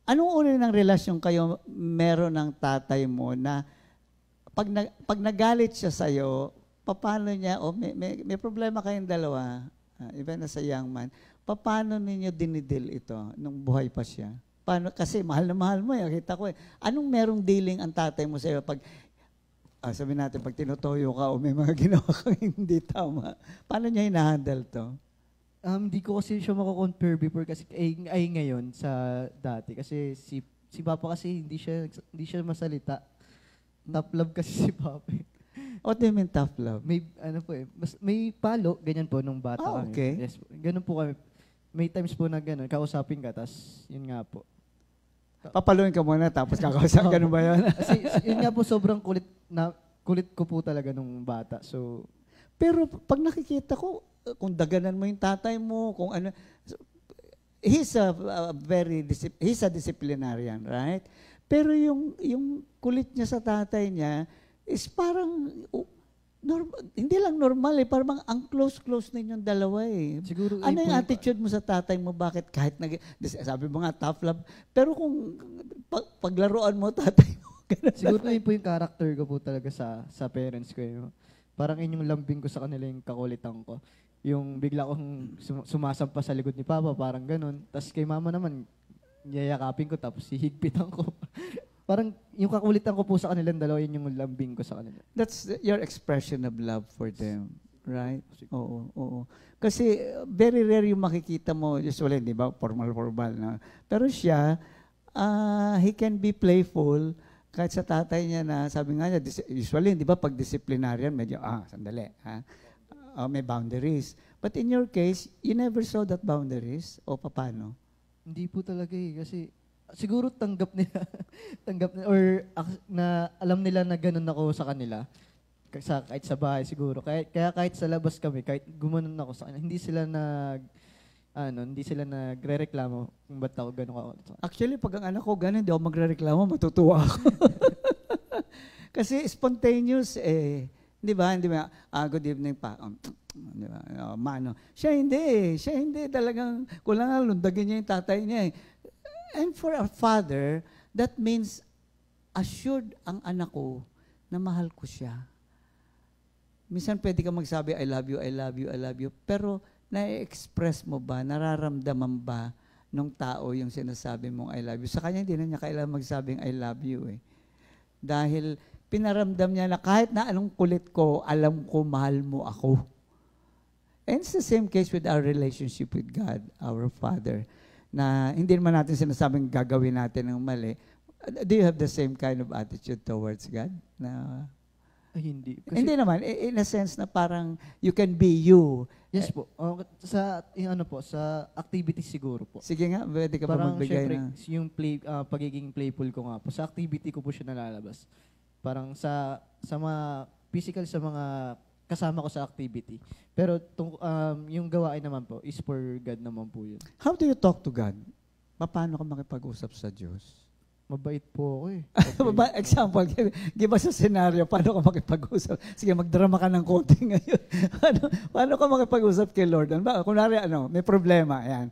Anong uri ng relasyon kayo meron ng tatay mo na pag nagalit siya sa'yo, paano niya, may problema kayong dalawa, even as a young man, paano ninyo dinidil ito nung buhay pa siya? Paano? Kasi mahal na mahal mo. Kita ko Anong merong dealing ang tatay mo sa'yo pag sabi natin, pag tinutoyo ka o may mga ginawa kang hindi tama, paano niya hinahandle to? Hindi ko kasi siya mako-compare before kasi ay ngayon sa dati kasi si Papa kasi hindi siya masalita. Tough love kasi si Papa. What do you mean tough love? May may palo ganyan po nung bata kami. Okay. Yes, ganun po kami. May times po na ganun, kausapin ka tas yun nga po. Papaluin ka muna tapos kakausap, ganun ba yun? Kasi yun nga po sobrang kulit ko po talaga nung bata. So Pero pag nakikita ko, kung daganan mo yung tatay mo, kung ano, he's a disciplinarian, right? Pero yung kulit niya sa tatay niya is parang hindi lang normal eh, parang ang close ninyong dalawa eh. siguro Ano yung attitude mo sa tatay mo? Bakit kahit sabi mo nga tough love, pero kung paglaruan mo tatay mo, ganun. Siguro yun po yung character ko po talaga sa parents ko. Parang yun yung lambing ko sa kanila yung kakulitan ko. Yung bigla kong sumasampa sa likod ni Papa, parang ganun. Tapos kay Mama naman, yayakapin ko tapos hihigpitan ko. Parang yung kakulitan ko po sa kanilang dalawa, yun yung lambing ko sa kanila. That's your expression of love for them, right? Oo. Kasi very rare yung makikita mo, usually, di ba, formal na. Pero siya, he can be playful kahit sa tatay niya na, sabi nga niya, usually, di ba, pag disciplinarian, medyo, sandali, may boundaries. But in your case, you never saw that boundaries? O paano? Hindi po talaga kasi siguro tanggap nila or na alam nila na ganun ako sa kanila. Kahit sa bahay siguro. Kaya kahit sa labas kami, kahit gumanon ako sa kanila, hindi sila nagrereklamo kung ba't ako ganun ako. Actually, pag ang anak ko ganun, hindi ako magrereklamo, matutuwa ako. Kasi spontaneous eh. Di ba? Good evening pa. Di ba? Mano. Siya hindi talagang, kulang lundagin niya yung tatay niya eh. And for a father, that means assured ang anak ko na mahal ko siya. Minsan pwede ka magsabi, I love you, I love you, I love you. Pero na-express mo ba, nararamdaman ba nung tao yung sinasabi mong I love you? Sa kanya, hindi na niya kailangan magsabing I love you eh. Dahil pinaramdam niya na kahit na anong kulit ko, alam ko mahal mo ako. And it's the same case with our relationship with God, our Father. Na hindi naman natin sinasabing gagawin natin ng mali. Do you have the same kind of attitude towards God? Ay, hindi. Kasi, hindi naman. In a sense na parang you can be you. Yes po. Sa activities siguro po. Sige nga, pwede ka pa parang magbigay syempre, na. yung pagiging playful ko nga po. Sa activity ko po siya nalalabas. Parang sa mga physical, sa mga kasama ko sa activity. Pero yung gawain naman po is for God naman po yun. How do you talk to God? Paano ka makipag-usap sa Diyos? Mabait po ako eh. Example, give us a scenario. Paano ka makipag-usap? Sige, magdrama ka ng konti ngayon. paano ka makipag-usap kay Lord? Kunwari, may problema. Ayan.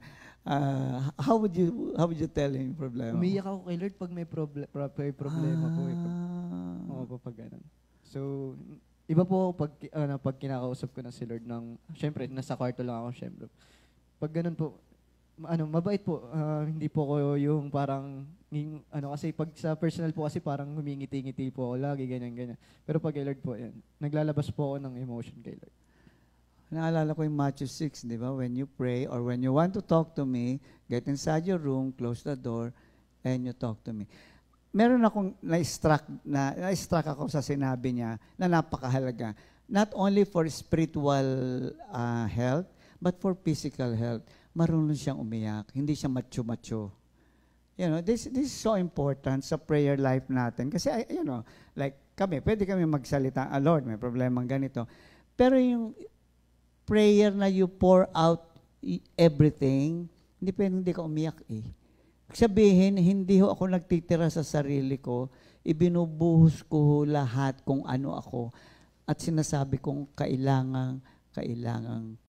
How would you tell him problema? Umiyak ako kay Lord pag may problema po. Oo, pag ganun. So, iba po pag kinakausap ko na si Lord syempre, nasa kwarto lang ako, syempre. Pag ganun po, mabait po. Hindi po ko yung parang, kasi pag sa personal po kasi parang humingiti-ngiti po ako lagi, ganyan. Pero pag kay Lord po, yan, naglalabas po ako ng emotion kay Lord. Naalala ko yung Matthew 6, di ba? When you pray or when you want to talk to me, get inside your room, close the door, and you talk to me. Meron akong na-struck ako sa sinabi niya na napakahalaga. Not only for spiritual health, but for physical health. Marunong siyang umiyak. Hindi siya macho-macho. This is so important sa prayer life natin. Kasi, like kami, pwede kami magsalita, Lord, may problemang ganito. Pero yung prayer na you pour out everything, hindi ka umiyak eh. Sabihin, hindi ho ako nagtitira sa sarili ko, ibinubuhos ko lahat kung ano ako at sinasabi kong kailangan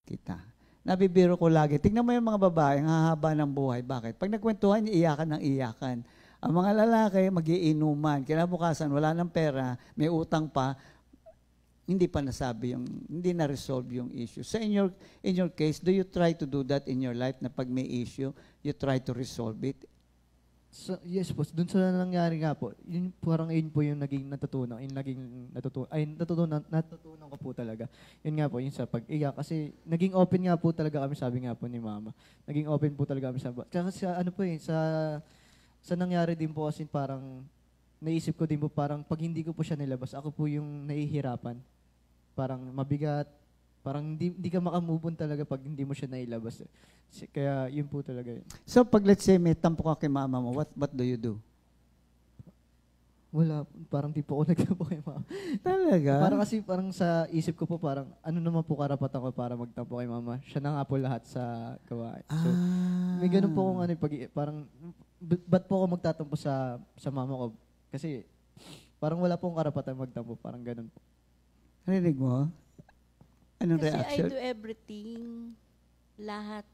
kita. Nabibiro ko lagi. Tingnan mo yung mga babae, ang hahaba ng buhay. Bakit? Pag nagkwentuhan, iyakan ng iyakan. Ang mga lalaki, magiinuman. Kinabukasan, wala ng pera, may utang pa, hindi pa nasabi hindi na-resolve yung issue. So in your case, do you try to do that in your life na pag may issue, you try to resolve it? Yes po, dun sa nangyari nga po, yun po yung naging natutunan, natutunan ko po talaga. Yun nga po, yung sa pag-iyak, kasi naging open nga po talaga kami, sabi nga po ni Mama. Naging open po talaga kami kasi ano po sa nangyari din po kasi parang, naisip ko din po parang pag hindi ko po siya nilabas, ako po yung nahihirapan. Parang mabigat, parang hindi ka makamove on talaga pag hindi mo siya nailabas. Kaya yun po talaga yun. So pag let's say may tampo ka kay mama mo, what do you do? Wala, parang di po ako nagtampo kay Mama. Talaga? Parang sa isip ko po parang ano naman po karapatan ko para magtampo kay Mama. Siya na nga po lahat sa gawain. So, may ganun po akong parang ba't po ako magtatampo sa mama ko? Kasi parang wala po akong karapatan magtampo, parang ganun po. Narinig mo? Anong Kasi reaction? I do everything. Lahat.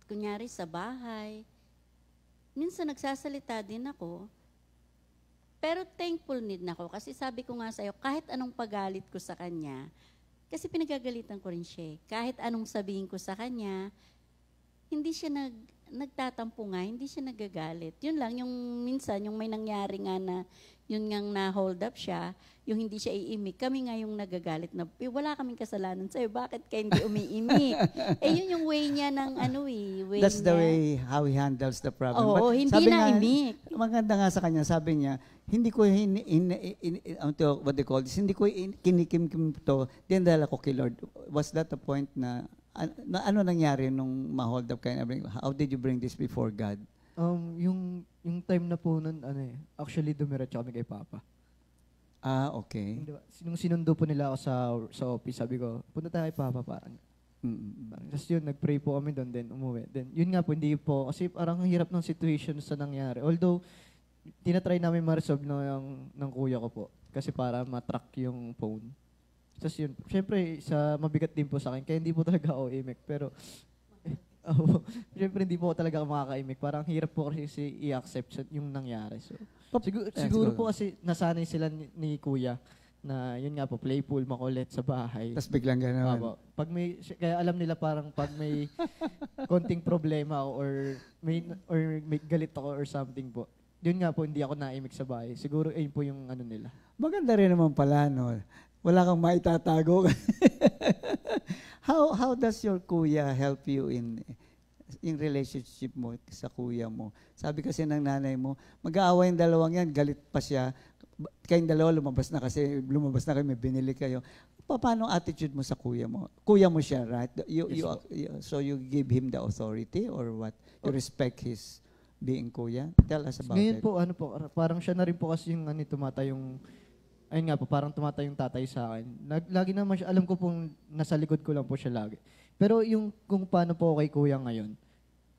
Kunyari sa bahay. Minsan nagsasalita din ako. Pero thankful din ako. Kasi sabi ko nga sa'yo, kahit anong pagalit ko sa kanya, kasi pinagagalitan ko rin siya. Kahit anong sabihin ko sa kanya, hindi siya nagtatampo nga, hindi siya nagagalit. Yun lang, yung minsan, yung may nangyari nga na, yun ngang na-hold up siya, yung hindi siya iimik, kami nga yung nagagalit na, wala kaming kasalanan sa'yo, bakit ka hindi umiimik? Yun yung way niya ng way That's the niya. way how he handles the problem. Oo, But hindi sabi na nga, imik. Maganda nga sa kanya, sabi niya, hindi ko what they call this, hindi ko kinikim to, dinadala ko kay Lord. Was that the point na ano nangyari nung ma-hold up kayo? How did you bring this before God? Yung time na po nun, actually dumiretso kami kay Papa. Okay. Diba? Nung sinundo po nila ako sa office, sabi ko, punta tayo kay Papa parang. Tapos yun, nag-pray po kami doon, then umuwi. Then yun nga po, hindi po, kasi parang ang hirap ng situation sa nangyari. Although, tinatry namin ma-resolve ng kuya ko po. Kasi para matrack yung phone. Tapos yun, syempre, mabigat din po sa akin. Kaya hindi po talaga ako imik. Pero, syempre hindi po talaga ako makaka-imik. Parang hirap po kasi i-accept yung nangyari. So, siguro po kasi nasanay sila ni kuya na yun nga po, playful, makulit sa bahay. Tapos biglang gano'n. Kaya alam nila parang pag may konting problema or may galit ako or something po, yun nga po, hindi ako naimik sa bahay. Siguro ayun po yung ano nila. Maganda rin naman pala, no? Wala kang maitatago. How does your kuya help you in relationship mo sa kuya mo? Sabi kasi ng nanay mo, mag-aaway yung dalawang yan, galit pa siya. Kayong dalawa lumabas na kayo, may binili kayo. Paano attitude mo sa kuya mo? Kuya mo siya, right? So you give him the authority or what? You respect his being kuya? Tell us about Ngayon it. po, parang siya na rin po kasi yung ayun nga po, parang tumatay yung tatay sa akin. Lagi naman siya, alam ko pong nasa likod ko lang po siya lagi. Pero yung kung paano po ako kay kuya ngayon,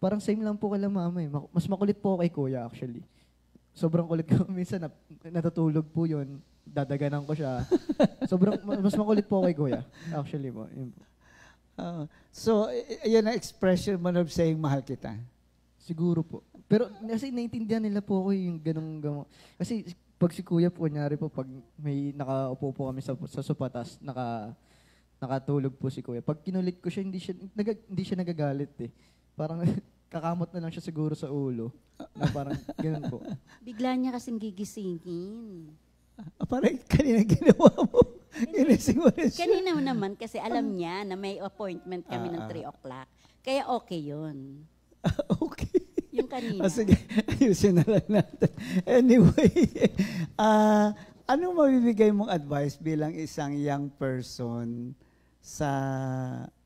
parang same lang po kala mama eh. Mas makulit po ako kay kuya actually. Sobrang kulit ko. Minsan natutulog po yun, dadaganan ko siya. Mas makulit po ako kay kuya. Actually po. Yun po. So, yun ang expression mo of saying mahal kita. Siguro po. Pero kasi naiintindihan nila po ako yung ganong. Kasi pag si kuya po, kunyari po, pag may nakaupo po kami sa supatas, nakatulog po si kuya. Pag kinulit ko siya, hindi siya nagagalit eh. Parang kakamot na lang siya siguro sa ulo. Na parang ganun po. Bigla niya kasing gigisingin. Parang kanina ginawa mo. Ginising mo rin siya. Kanina naman kasi alam niya na may appointment kami ng 3 o'clock. Kaya okay yun. Okay. Yung kanina. Sige, ayusin na lang natin. Anyway, anong mabibigay mong advice bilang isang young person sa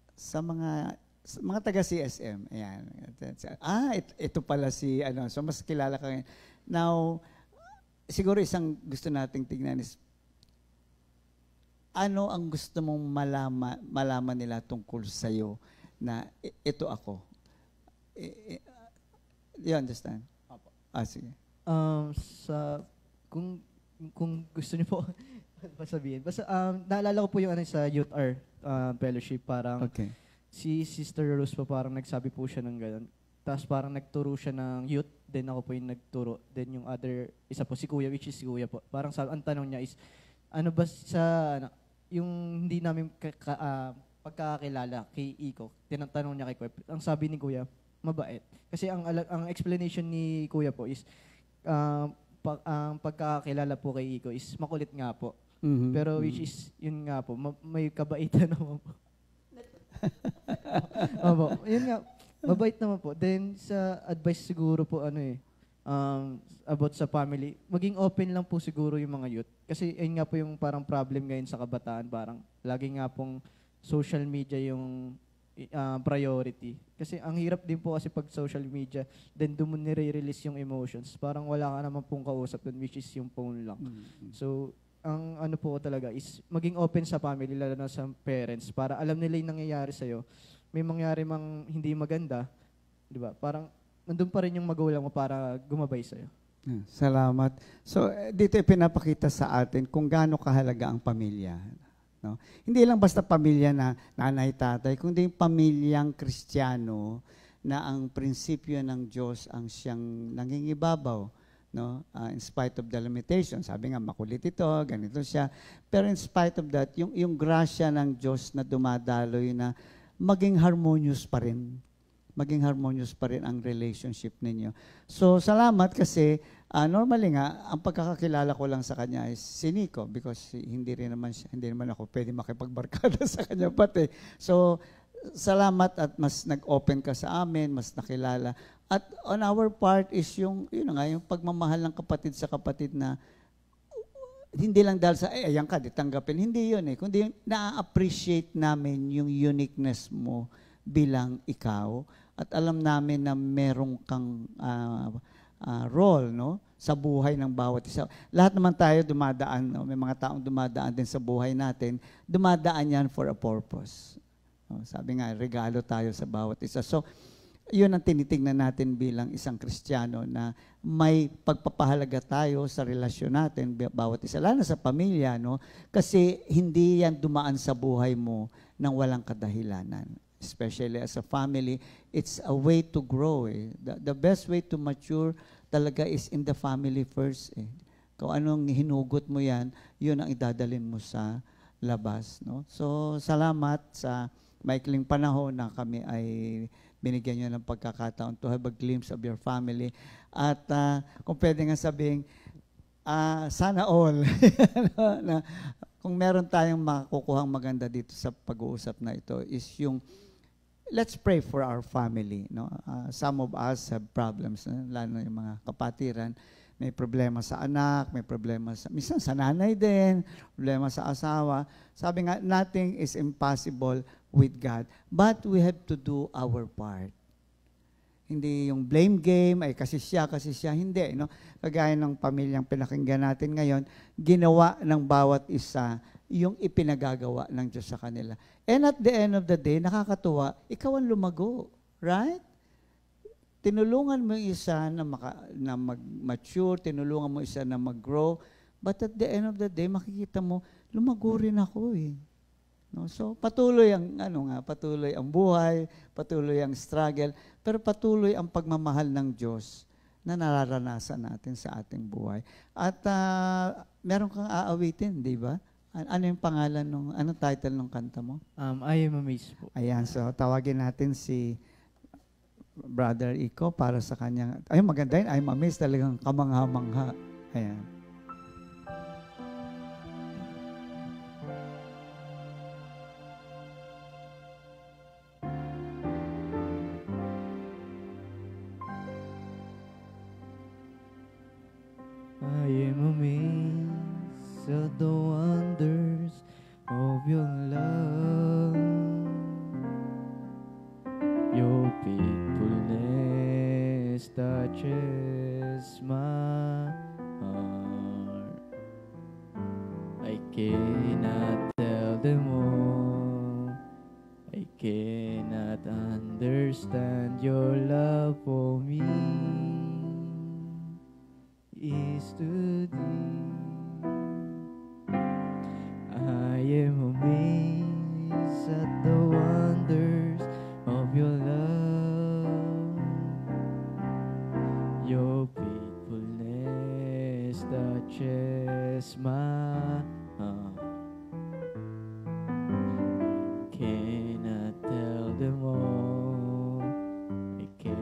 mga taga CSM? Ayan. Ito pala si so mas kilala ka ngayon. Now, siguro isang gusto nating tignan is ano ang gusto mong malaman nila tungkol sa'yo na ito ako. You understand? Opo. Sige. Kung gusto niyo po sabihin. Basta naalala ko po yung sa Youth Art Fellowship, parang si Sister Rose po parang nagsabi po siya ng gano'n. Tapos parang nagturo siya ng youth, then ako po yung nagturo. Then yung isa po si Kuya, which is si Kuya po. Parang ang tanong niya is, ano ba yung hindi namin pagkakakilala kay Iko, tinatanong niya kay Kuya. Ang sabi ni Kuya, mabait. Kasi ang explanation ni Kuya po is, ang pagkakilala po kay Iko is makulit nga po. Mhm. Pero which is, yun nga po, may kabaitan naman po. Opo, yun nga, mabait naman po. Then, sa advice siguro po, about sa family, maging open lang po siguro yung mga youth. Kasi yun nga po yung parang problem ngayon sa kabataan, parang lagi nga pong social media yung priority. Kasi ang hirap din po kasi pag social media, then doon mo nire-release yung emotions. Parang wala ka naman pong kausap dun, which is yung phone lang. So, ang ano po talaga is maging open sa family, lalo na sa parents, para alam nila yung nangyayari sa'yo. May mangyari mang hindi maganda, di ba? Parang nandun pa rin yung magulang mo para gumabay sa'yo. Salamat. So, dito ipinapakita sa atin kung gaano kahalaga ang pamilya. No? Hindi lang basta pamilya na nanay, tatay, kundi yung pamilyang Kristiyano na ang prinsipyo ng Diyos ang siyang nangingibabaw. No? In spite of the limitations. Sabi nga, makulit ito, ganito siya. Pero in spite of that, yung grasya ng Diyos na dumadaloy na maging harmonious pa rin. Maging harmonious pa rin ang relationship ninyo. So, salamat kasi normally nga, ang pagkakakilala ko lang sa kanya is si Nico because hindi naman ako pwede makipagbarkada sa kanya pati. So, salamat at mas nag-open ka sa amin, mas nakilala. At on our part is yung pagmamahal ng kapatid sa kapatid na hindi lang dahil sa, ayan ka, ditanggapin. Hindi yun kundi na-appreciate namin yung uniqueness mo bilang ikaw. At alam namin na merong kang role, no? Sa buhay ng bawat isa. Lahat naman tayo dumadaan, no? May mga taong dumadaan din sa buhay natin. Dumadaan yan for a purpose. No? Sabi nga, regalo tayo sa bawat isa. So, yun ang tinitingnan natin bilang isang Kristiyano na may pagpapahalaga tayo sa relasyon natin, bawat isa, lalo sa pamilya, no? Kasi hindi yan dumaan sa buhay mo nang walang kadahilanan. Especially as a family, it's a way to grow. The best way to mature talaga is in the family first. Kung anong hinugot mo yan, yun ang idadalin mo sa labas. No? So, salamat sa maikling panahon na kami ay binigyan nyo ng pagkakataon to have a glimpse of your family. At kung pwede nga sabihin, sana all. na, kung meron tayong makukuhang maganda dito sa pag-uusap na ito is yung let's pray for our family. No? Some of us have problems, lalo na yung mga kapatiran. May problema sa anak, may problema minsan sa nanay din, problema sa asawa. Sabi nga, nothing is impossible with God. But we have to do our part. Hindi yung blame game, ay kasi siya, hindi. No? Kagaya ng pamilyang pinakinggan natin ngayon, ginawa ng bawat isa yung ipinagagawa ng Diyos sa kanila. And at the end of the day, nakakatuwa, ikaw ang lumago. Right? Tinulungan mo yung isa na mag-mature, tinulungan mo isa na mag-grow, but at the end of the day, makikita mo, lumago rin ako No? So, patuloy ang buhay, patuloy ang struggle, pero patuloy ang pagmamahal ng Diyos na nararanasan natin sa ating buhay. At meron kang aawitin, di ba? Ano yung pangalan anong title ng kanta mo? I Am Amazed po. Ayan, so tawagin natin si Brother Iko para sa kanyang, maganda yun, I'm amazed, talagang kamangha-mangha. Ayan. I am amazed at the wonders of your love. Your faithfulness touches my heart. I cannot tell them all. I cannot understand your love for me. Is too deep. I am amazed at the wonders of your love. Your faithfulness touches my heart. Cannot tell them all. I cannot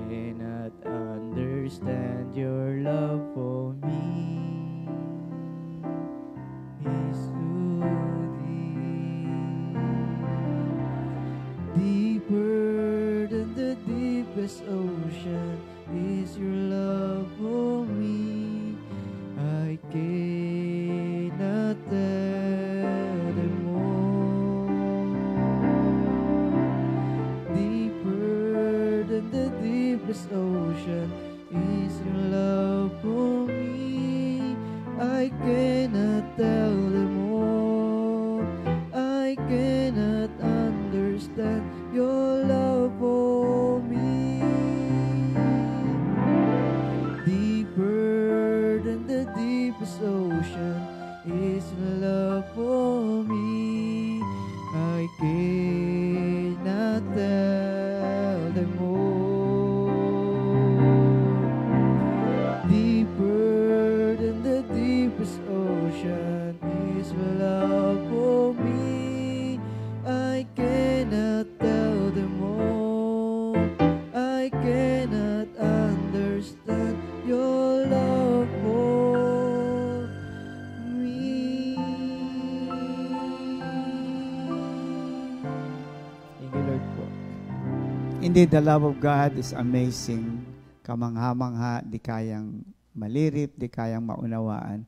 Indeed, the love of God is amazing. Kamangha-mangha, di kayang malirip, di kayang maunawaan.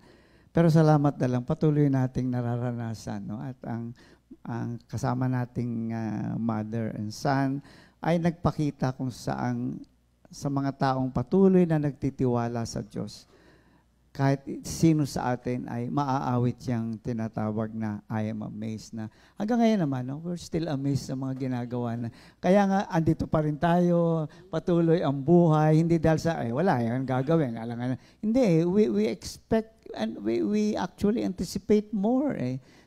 Pero salamat na lang, patuloy nating nararanasan. No? At ang kasama nating mother and son ay nagpakita kung saan sa mga taong patuloy na nagtitiwala sa Diyos. Kahit sino sa atin ay maaawit yung tinatawag na I am amazed na. Hanggang ngayon naman, no, we're still amazed sa mga ginagawa na. Kaya nga, andito pa rin tayo, patuloy ang buhay, hindi dahil sa, wala, yan gagawin. Alangan. Hindi, we expect and we actually anticipate more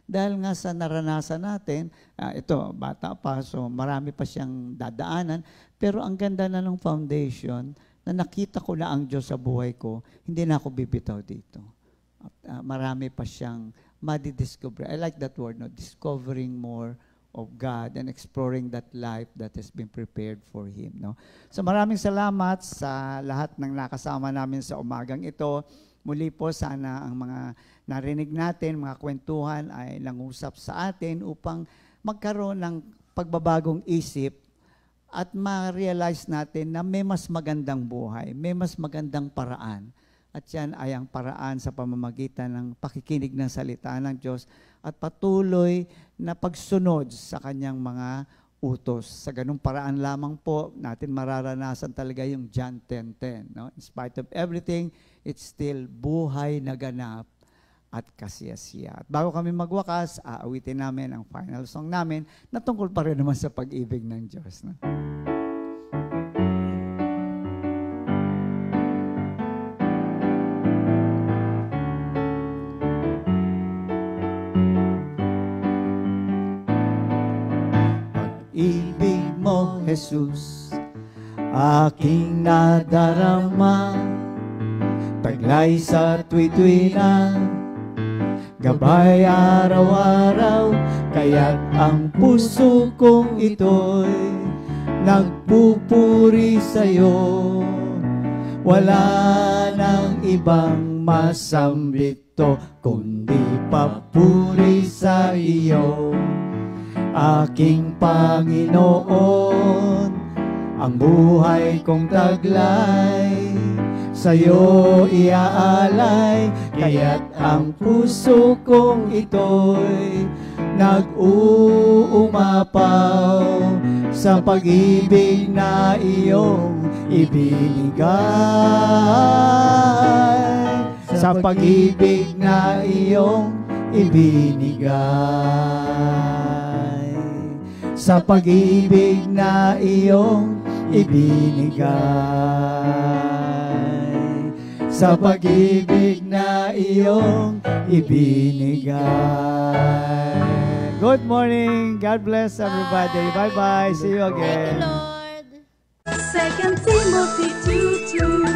Dahil nga sa naranasan natin, ito, bata pa, so marami pa siyang dadaanan, pero ang ganda na ng foundation, na nakita ko na ang Diyos sa buhay ko, hindi na ako bibitaw dito. At, marami pa siyang madidiscover. I like that word, no? Discovering more of God and exploring that life that has been prepared for Him. No? So maraming salamat sa lahat ng nakasama namin sa umagang ito. Muli po, sana ang mga narinig natin, mga kwentuhan ay nangusap sa atin upang magkaroon ng pagbabagong isip at ma-realize natin na may mas magandang buhay, may mas magandang paraan. At yan ay ang paraan sa pamamagitan ng pakikinig ng salita ng Diyos at patuloy na pagsunod sa kanyang mga utos. Sa ganung paraan lamang po natin mararanasan talaga yung John 10:10. No? In spite of everything, it's still buhay na ganap at kasiyasiya. At bago kami magwakas, aawitin namin ang final song namin na tungkol pa rin naman sa pag-ibig ng Diyos. No? Pag-ibig mo, Jesus, aking nadarama, taglay sa tuwi-tuwi na, gabay araw-araw, kaya't ang puso kong ito'y nagpupuri sa'yo. Wala nang ibang masambito, kundi papuri sa iyo. Aking Panginoon, ang buhay kong taglay, sa'yo iaalay, kaya't ang puso kong ito'y nag-uumapaw sa pag-ibig na iyong ibinigay, sa pag-ibig na iyong ibinigay, sa pag-ibig na iyong ibinigay, sa pag-ibig na iyong ibinigay. Good morning. God bless everybody. Bye-bye. See you again. Thank you, Lord. 2 Timothy 2:2